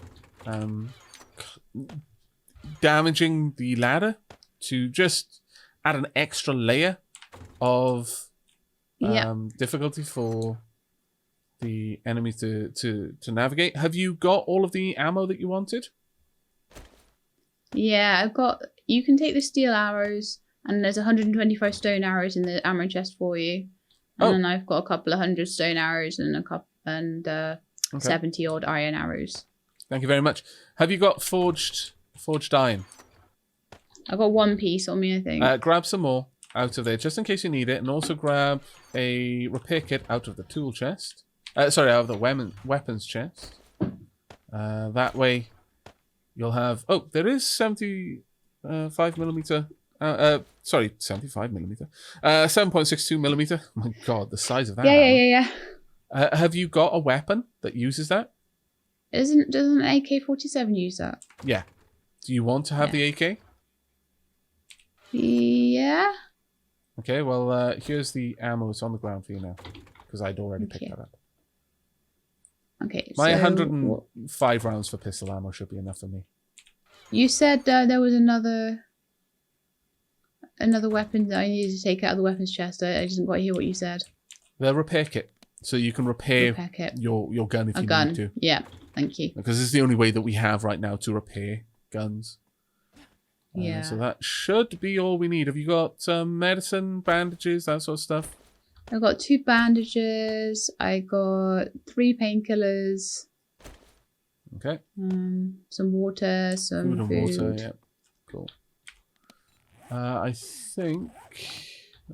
damaging the ladder to just add an extra layer of difficulty for the enemy to navigate. Have you got all of the ammo that you wanted? Yeah, I've got... You can take the steel arrows, and there's 125 stone arrows in the ammo chest for you. And then I've got a couple of 100 stone arrows and 70 odd iron arrows. Thank you very much. Have you got forged iron? I've got one piece on me, I think. Grab some more out of there, just in case you need it, and also grab a repair kit out of the tool chest. Sorry, out of the weapons chest. That way, you'll have... Oh, there is 75mm... sorry, 75mm. 7.62mm. Oh my god, the size of that. Yeah. Have you got a weapon that uses that? Doesn't an AK-47 use that? Yeah. Do you want to have the AK? Yeah. Okay, well, here's the ammo. It's on the ground for you now. Because I'd already picked that up. Okay, my 105 rounds for pistol ammo should be enough for me. You said there was another weapon that I needed to take out of the weapons chest. I didn't quite hear what you said. The repair kit. So you can repair your gun if you need to. Yeah, thank you. Because it's the only way that we have right now to repair guns. Yeah. So that should be all we need. Have you got medicine, bandages, that sort of stuff? I got 2 bandages. I got 3 painkillers. Okay. Some water, some food. Water, yeah. Cool. I think,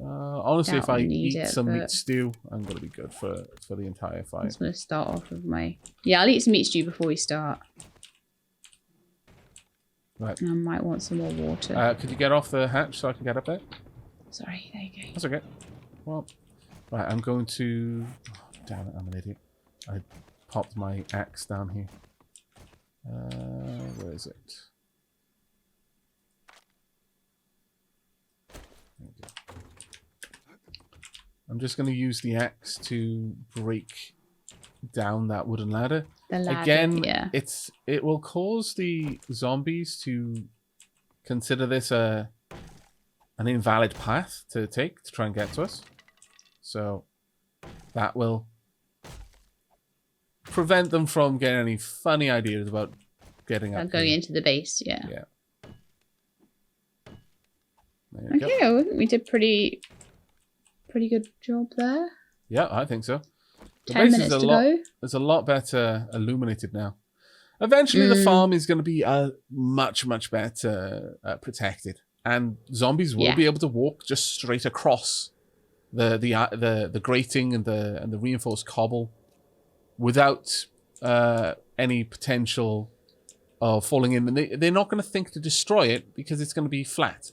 honestly, if I eat some meat stew, I'm going to be good for the entire fight. I'm just going to start off with my... Yeah, I'll eat some meat stew before we start. Right. And I might want some more water. Could you get off the hatch so I can get up there? Sorry, there you go. That's okay. Well, right, I'm going to... Oh, damn it, I'm an idiot. I popped my axe down here. Where is it? I'm just going to use the axe to break down that wooden ladder. Again, it will cause the zombies to consider this an invalid path to take to try and get to us. So that will prevent them from getting any funny ideas about getting up. Going into the base, yeah. Yeah. Okay, I think we did pretty good job there. Yeah, I think so. The 10 minutes to go. It's a lot better illuminated now. Eventually, the farm is going to be much better protected, and zombies will be able to walk just straight across the grating and the reinforced cobble without any potential of falling in. And they're not going to think to destroy it because it's going to be flat.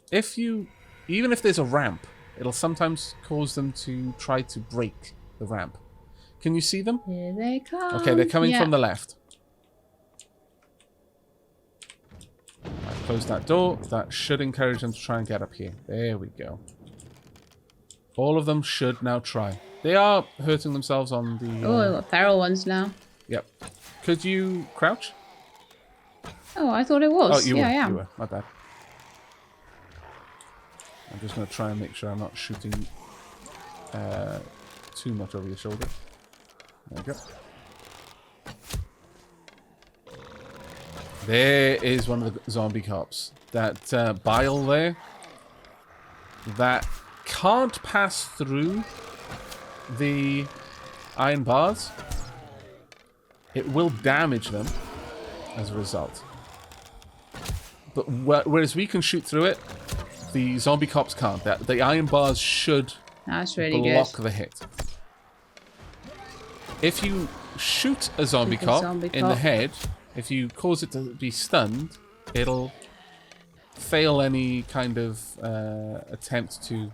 Even if there's a ramp, it'll sometimes cause them to try to break the ramp. Can you see them? Here they come. Okay, they're coming from the left. I close that door. That should encourage them to try and get up here. There we go. All of them should now try. They are hurting themselves on the... Oh, I've got feral ones now. Yep. Could you crouch? Oh, I thought it was. Oh, you were. I am. You were. My bad. I'm just going to try and make sure I'm not shooting too much over your shoulder. There we go. There is one of the zombie cops. That bile there, that can't pass through the iron bars. It will damage them as a result. But whereas we can shoot through it, the zombie cops can't. The iron bars should block the hit. If you shoot a zombie cop in the head, if you cause it to be stunned, it'll fail any kind of attempt to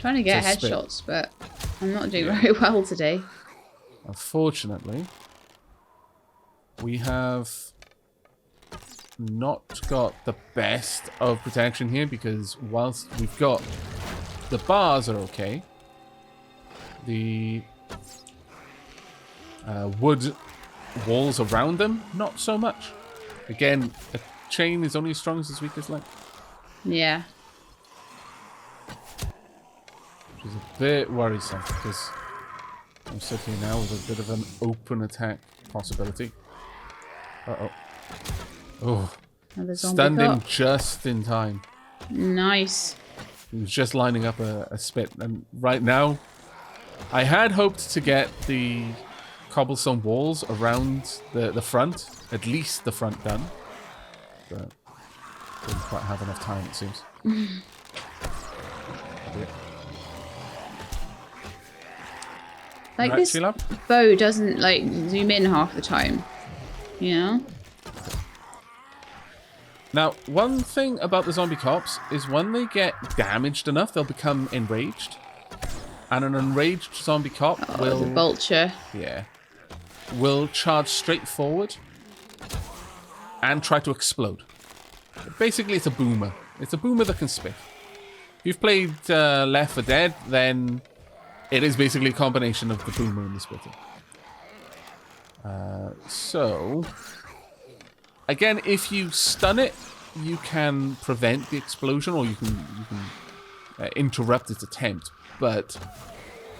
Trying to get headshots, but I'm not doing very well today. Unfortunately, we have not got the best of protection here because whilst we've got the bars are okay, the wood walls around them, not so much. Again, a chain is only as strong as its weakest link. Yeah. Which is a bit worrisome because I'm sitting here now with a bit of an open attack possibility. Uh-oh. Oh. Stunned him just in time. Nice. He was just lining up a spit. And right now, I had hoped to get the cobblestone walls around the front, at least the front done. But didn't quite have enough time, it seems. Like, this bow doesn't, like, zoom in half the time. You know? Now, one thing about the zombie cops is when they get damaged enough, they'll become enraged. And an enraged zombie cop will... the vulture. Yeah. Will charge straight forward and try to explode. Basically, it's a boomer. It's a boomer that can spit. If you've played Left 4 Dead, then it is basically a combination of the boomer and the spitter. So... Again, if you stun it, you can prevent the explosion, or you can interrupt its attempt. But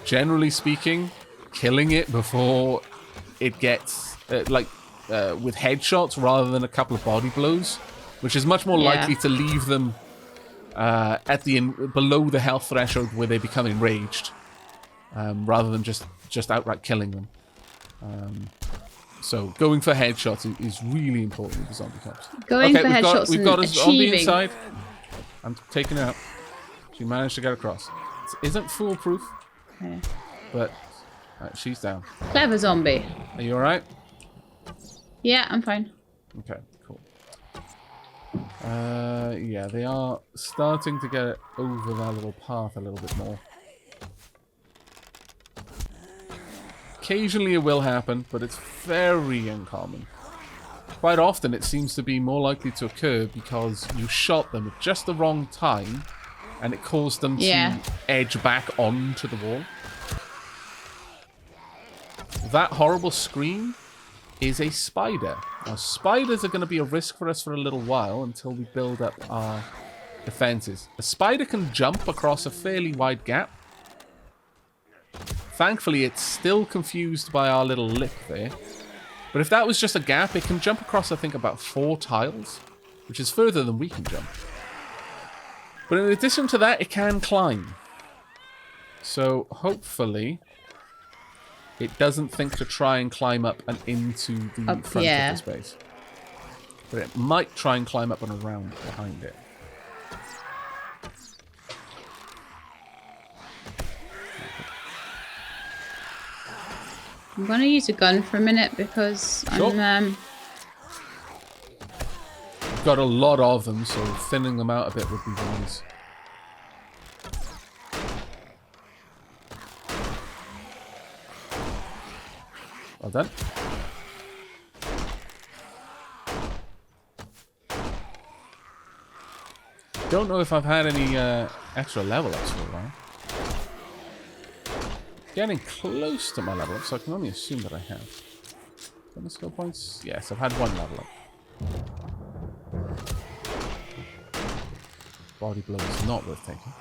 generally speaking, killing it before it gets with headshots rather than a couple of body blows, which is much more likely to leave them at below the health threshold where they become enraged, rather than just outright killing them. So going for headshots is really important with zombie cops. Going for headshots we've got a zombie achieving. inside. I'm taking her out. She managed to get across. It isn't foolproof, but she's down. Clever zombie. Are you all right? Yeah, I'm fine. Okay, cool. Yeah, they are starting to get over that little path a little bit more. Occasionally it will happen, but it's very uncommon. Quite often it seems to be more likely to occur because you shot them at just the wrong time and it caused them to edge back onto the wall. That horrible scream is a spider. Now, spiders are going to be a risk for us for a little while until we build up our defenses. A spider can jump across a fairly wide gap. Thankfully, it's still confused by our little lip there. But if that was just a gap, it can jump across, I think, about 4 tiles, which is further than we can jump. But in addition to that, it can climb. So, hopefully, it doesn't think to try and climb up and into the front of the space. But it might try and climb up and around behind it. I'm going to use a gun for a minute because I'm... Got a lot of them, so thinning them out a bit would be wise. Well done. Don't know if I've had any extra level ups for a while. Getting close to my level up, so I can only assume that I have. Any skill points? Yes, I've had 1 level up. Body blow is not worth taking.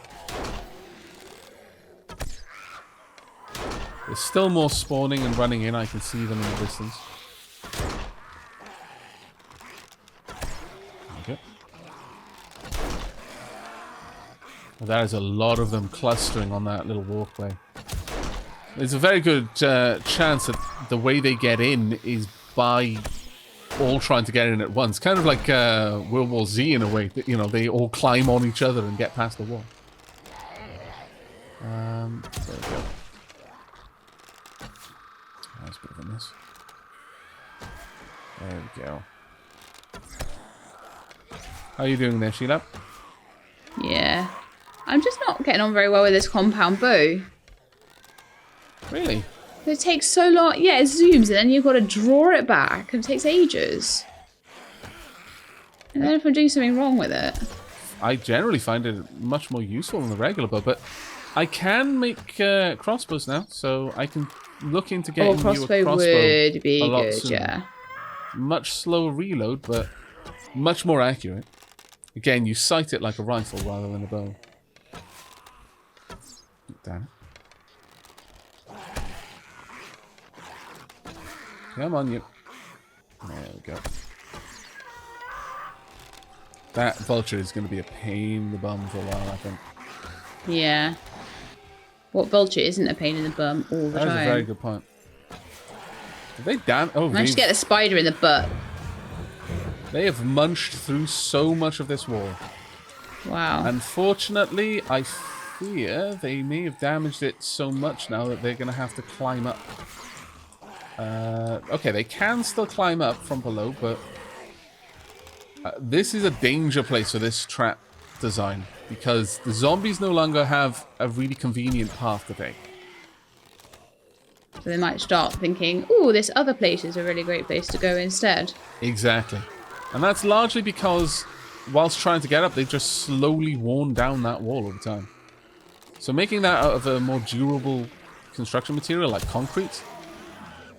There's still more spawning and running in. I can see them in the distance. Okay. Well, that is a lot of them clustering on that little walkway. There's a very good chance that the way they get in is by all trying to get in at once. Kind of like World War Z in a way. That, you know, they all climb on each other and get past the wall. There we go. That's a bit of a miss. There we go. How are you doing there, Shelab? Yeah. I'm just not getting on very well with this compound bow. Really? It takes so long. Yeah, it zooms and then you've got to draw it back and it takes ages. And then if I'm doing something wrong with it. I generally find it much more useful than the regular bow, but I can make crossbows now, so I can look into getting you a crossbow would be a lot good, sooner. yeah. Much slower reload, but much more accurate. Again, you sight it like a rifle rather than a bow. Damn it. Come on, you. There we go. That vulture is going to be a pain in the bum for a while, I think. Yeah. What vulture isn't a pain in the bum all the time? That is a very good point. Did they damn? Oh, I just get the spider in the butt. They have munched through so much of this wall. Wow. Unfortunately, I fear they may have damaged it so much now that they're going to have to climb up. Okay, they can still climb up from below, but this is a danger place for this trap design because the zombies no longer have a really convenient path to take. So they might start thinking, ooh, this other place is a really great place to go instead. Exactly. And that's largely because whilst trying to get up, they've just slowly worn down that wall over time. So making that out of a more durable construction material like concrete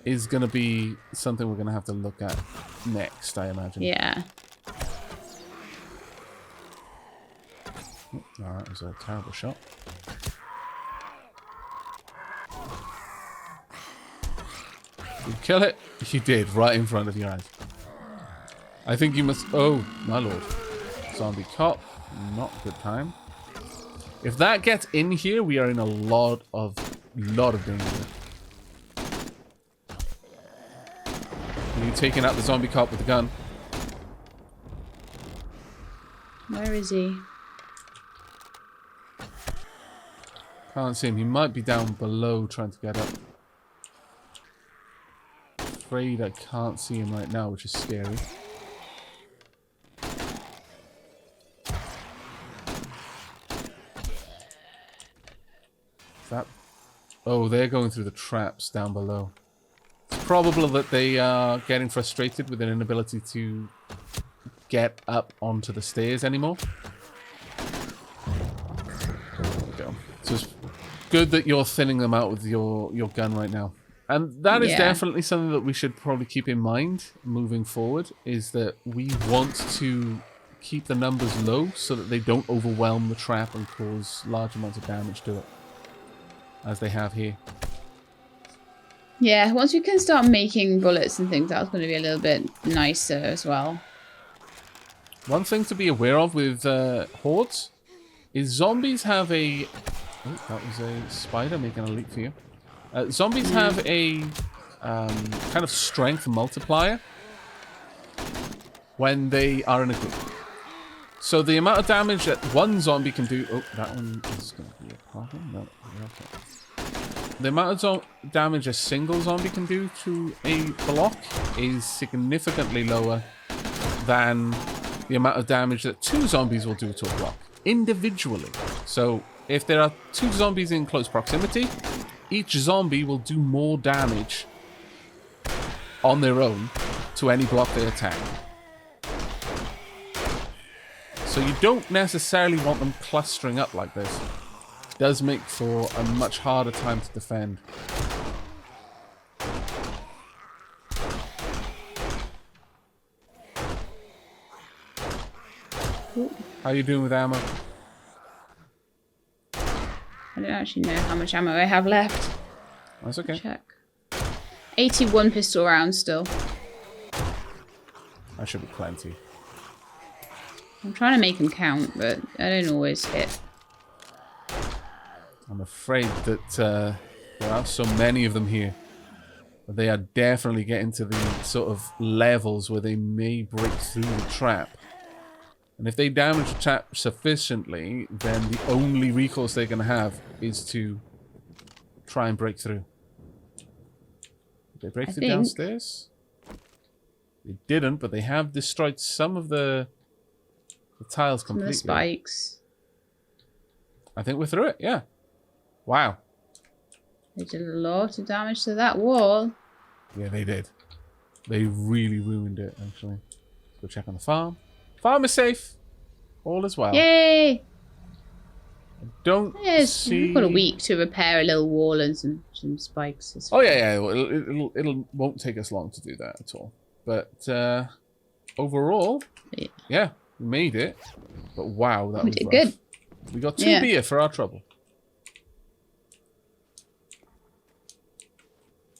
is going to be something we're going to have to look at next, I imagine. Yeah. Oh, that was a terrible shot. Did you kill it? You did, right in front of your eyes. I think you must... Oh, my lord. Zombie cop. Not a good time. If that gets in here, we are in a lot of danger. Are you taking out the zombie cop with the gun? Where is he? Can't see him. He might be down below trying to get up. Afraid I can't see him right now, which is scary. That... Oh, they're going through the traps down below. It's probable that they are getting frustrated with their inability to get up onto the stairs anymore. There we go. So it's good that you're thinning them out with your gun right now. And that is definitely something that we should probably keep in mind moving forward, is that we want to keep the numbers low so that they don't overwhelm the trap and cause large amounts of damage to it, as they have here. Yeah, once we can start making bullets and things, that's going to be a little bit nicer as well. One thing to be aware of with hordes is zombies have a... Oh, that was a spider making a leap for you. Zombies have a kind of strength multiplier when they are in a group. So the amount of damage that one zombie can do... Oh, that one is going to be a problem. No, okay. The amount of damage a single zombie can do to a block is significantly lower than the amount of damage that two zombies will do to a block individually. So if there are two zombies in close proximity, each zombie will do more damage on their own to any block they attack. So you don't necessarily want them clustering up like this. It does make for a much harder time to defend. How are you doing with ammo? I don't actually know how much ammo I have left. That's okay. Check. 81 pistol rounds still. That should be plenty. I'm trying to make them count, but I don't always hit. I'm afraid that there are so many of them here. But they are definitely getting to the sort of levels where they may break through the trap. And if they damage the trap sufficiently, then the only recourse they're going to have is to try and break through. Did they break through downstairs? They didn't, but they have destroyed some of the tiles completely. Some of the spikes. I think we're through it, yeah. Wow. They did a lot of damage to that wall. Yeah, they did. They really ruined it, actually. Let's go check on the farm. Farm is safe. All is well. Yay! Don't see... We've got a week to repair a little wall and some spikes. Oh, yeah. Well, it'll won't take us long to do that at all. But overall, yeah, we made it. But wow, that was rough. Good. We got 2 beer for our trouble.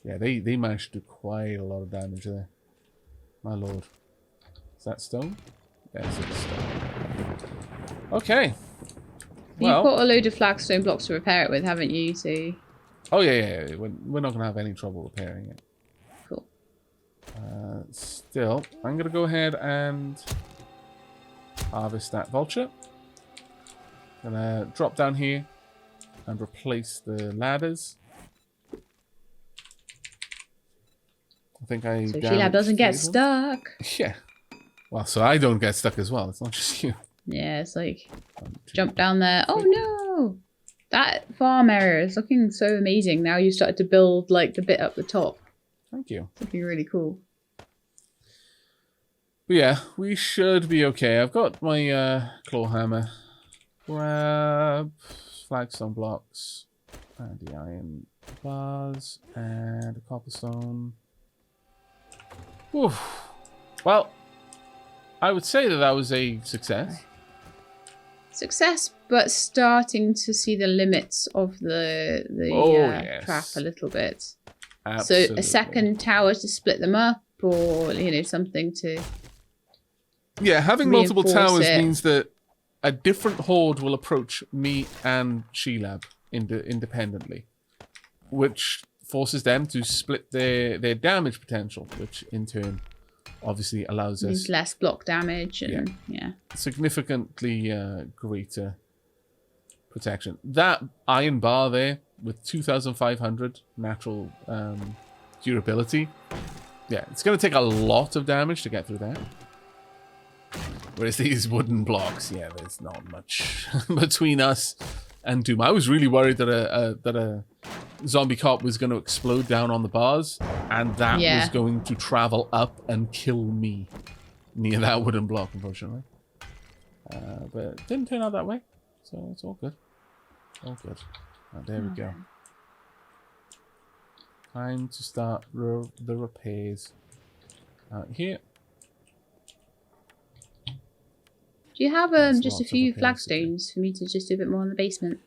Yeah, they managed to do quite a lot of damage there. My lord. Is that stone? Yes, it's stone. Okay. Well, you've got a load of flagstone blocks to repair it with, haven't you? So. Oh, yeah. We're not going to have any trouble repairing it. Cool. Still, I'm going to go ahead and harvest that vulture. I'm going to drop down here and replace the ladders. I think I... So Shelab doesn't get stuck. Yeah. Well, so I don't get stuck as well. It's not just you. Yeah, it's like... Jump down there. Oh, no! That farm area is looking so amazing. Now you started to build, like, the bit up the top. Thank you. It's looking really cool. But yeah, we should be okay. I've got my claw hammer. Grab flagstone blocks. And the iron bars. And a cobblestone. Oof. Well, I would say that was a success. Success, but starting to see the limits of the yes. trap a little bit. Absolutely. So a second tower to split them up, or something to. Yeah, having multiple towers it. means that a different horde will approach me and Shelab independently, which forces them to split their damage potential, which in turn obviously allows us less block damage and significantly greater protection. That iron bar there with 2,500 natural durability, yeah, it's going to take a lot of damage to get through that. Whereas these wooden blocks, yeah, there's not much between us and doom. I was really worried that a zombie cop was going to explode down on the bars, and that was going to travel up and kill me near that wooden block, unfortunately. But it didn't turn out that way, so it's all good. All good. There we go. Time to start the repairs out here. Do you have just a few flagstones for me to just do a bit more in the basement?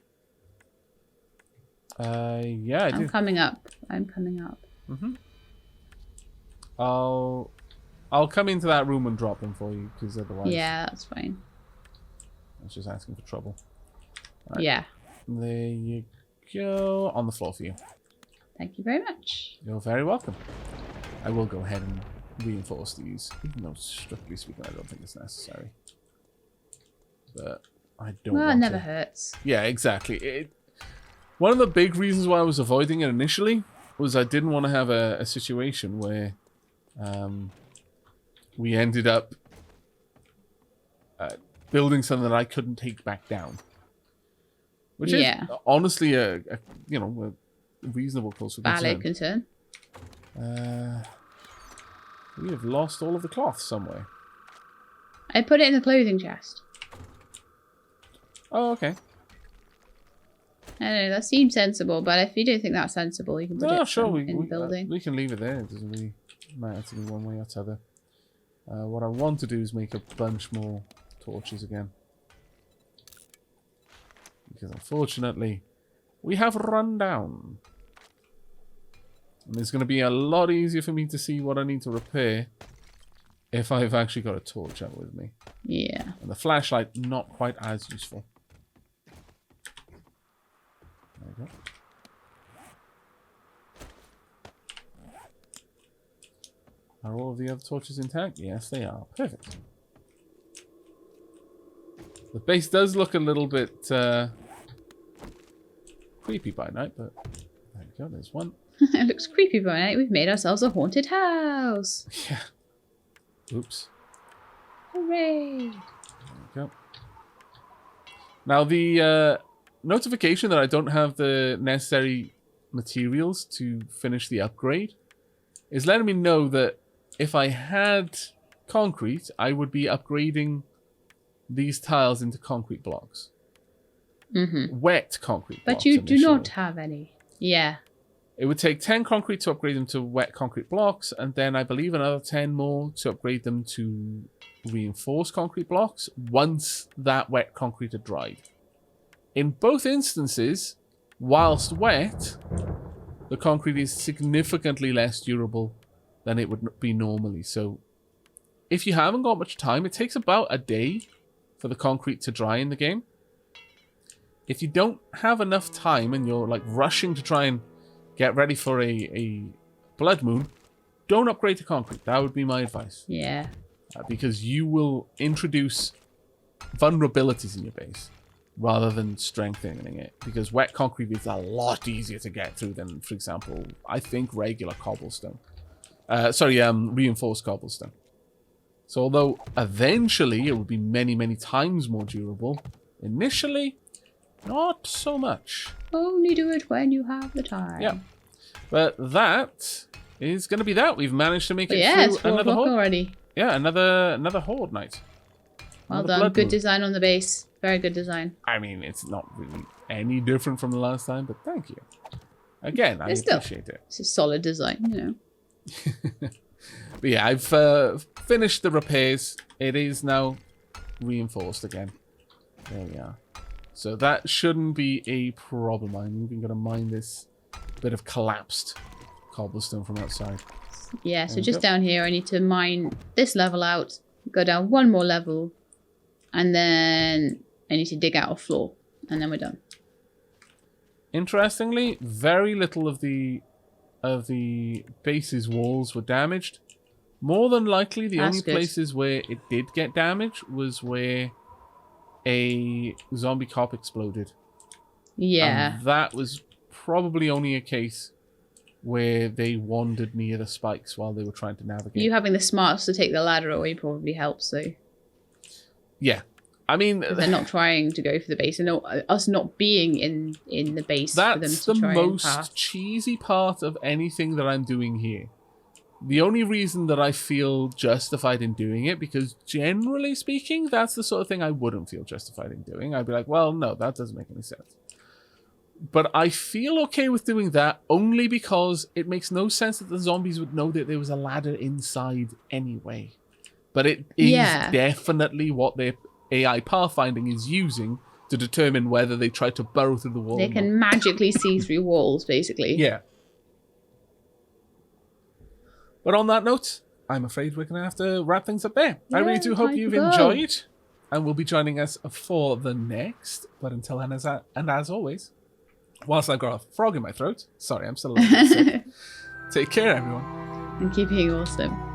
Yeah, I do. I'm coming up. Mm-hmm. I'll come into that room and drop them for you, because otherwise... Yeah, that's fine. I was just asking for trouble. Right. Yeah. There you go. On the floor for you. Thank you very much. You're very welcome. I will go ahead and reinforce these, even though strictly speaking I don't think it's necessary. But I don't Well, want it never to. hurts. Yeah, exactly. One of the big reasons why I was avoiding it initially was I didn't want to have a situation where we ended up building something that I couldn't take back down. Which is honestly a reasonable cause for valid concern. We have lost all of the cloth somewhere. I put it in the clothing chest. Oh, okay. I don't know, that seems sensible, but if you don't think that's sensible, you can put it in building. We can leave it there. It doesn't really matter to me one way or the other. What I want to do is make a bunch more torches again. Because unfortunately, we have run down. And it's going to be a lot easier for me to see what I need to repair if I've actually got a torch out with me. Yeah. And the flashlight, not quite as useful. There we go. Are all of the other torches intact? Yes, they are. Perfect. The base does look a little bit creepy by night, but there we go. There's one. It looks creepy by night. We've made ourselves a haunted house. Yeah. Oops. Hooray. There we go. Now the notification that I don't have the necessary materials to finish the upgrade is letting me know that if I had concrete, I would be upgrading these tiles into concrete blocks. Wet concrete blocks. But you do not have any. Yeah. It would take 10 concrete to upgrade them to wet concrete blocks, and then I believe another 10 more to upgrade them to reinforced concrete blocks once that wet concrete had dried. In both instances, whilst wet, the concrete is significantly less durable than it would be normally. So if you haven't got much time, it takes about a day for the concrete to dry in the game. If you don't have enough time and you're like rushing to try and get ready for a blood moon, don't upgrade to concrete. That would be my advice. Yeah. Because you will introduce vulnerabilities in your base rather than strengthening it. Because wet concrete is a lot easier to get through than, for example, I think regular cobblestone. Reinforced cobblestone. So although eventually it will be many, many times more durable, initially, not so much. Only do it when you have the time. Yeah. But that is going to be that. We've managed to make it it's through 4 another o'clock horde. already. Yeah, another horde night. Well Another done. Good moon. design on the base. Very good design. I mean, it's not really any different from the last time, but thank you. Again, I appreciate it. It's a solid design, you know. But yeah, I've finished the repairs. It is now reinforced again. There we are. So that shouldn't be a problem. I'm even going to mine this bit of collapsed cobblestone from outside. Yeah, so just down here, I need to mine this level out, go down one more level, and then I need to dig out a floor, and then we're done. Interestingly, very little of the base's walls were damaged. More than likely, the only places where it did get damaged was where a zombie cop exploded. Yeah. And that was probably only a case where they wandered near the spikes while they were trying to navigate. You having the smarts to take the ladder away probably helps, though. Yeah. I mean, they're not trying to go for the base, and us not being in the base for them to that's the try most and pass. cheesy part of anything that I'm doing here. The only reason that I feel justified in doing it, because generally speaking, that's the sort of thing I wouldn't feel justified in doing. I'd be like, well, no, that doesn't make any sense. But I feel okay with doing that only because it makes no sense that the zombies would know that there was a ladder inside anyway. But it is definitely what their AI pathfinding is using to determine whether they try to burrow through the wall. They can magically see through walls, basically. Yeah. But on that note, I'm afraid we're going to have to wrap things up there. I really do hope you've enjoyed and will be joining us for the next. But until then, and as always, whilst I've got a frog in my throat, sorry, I'm still a little bit sick. Take care, everyone. And keep being awesome.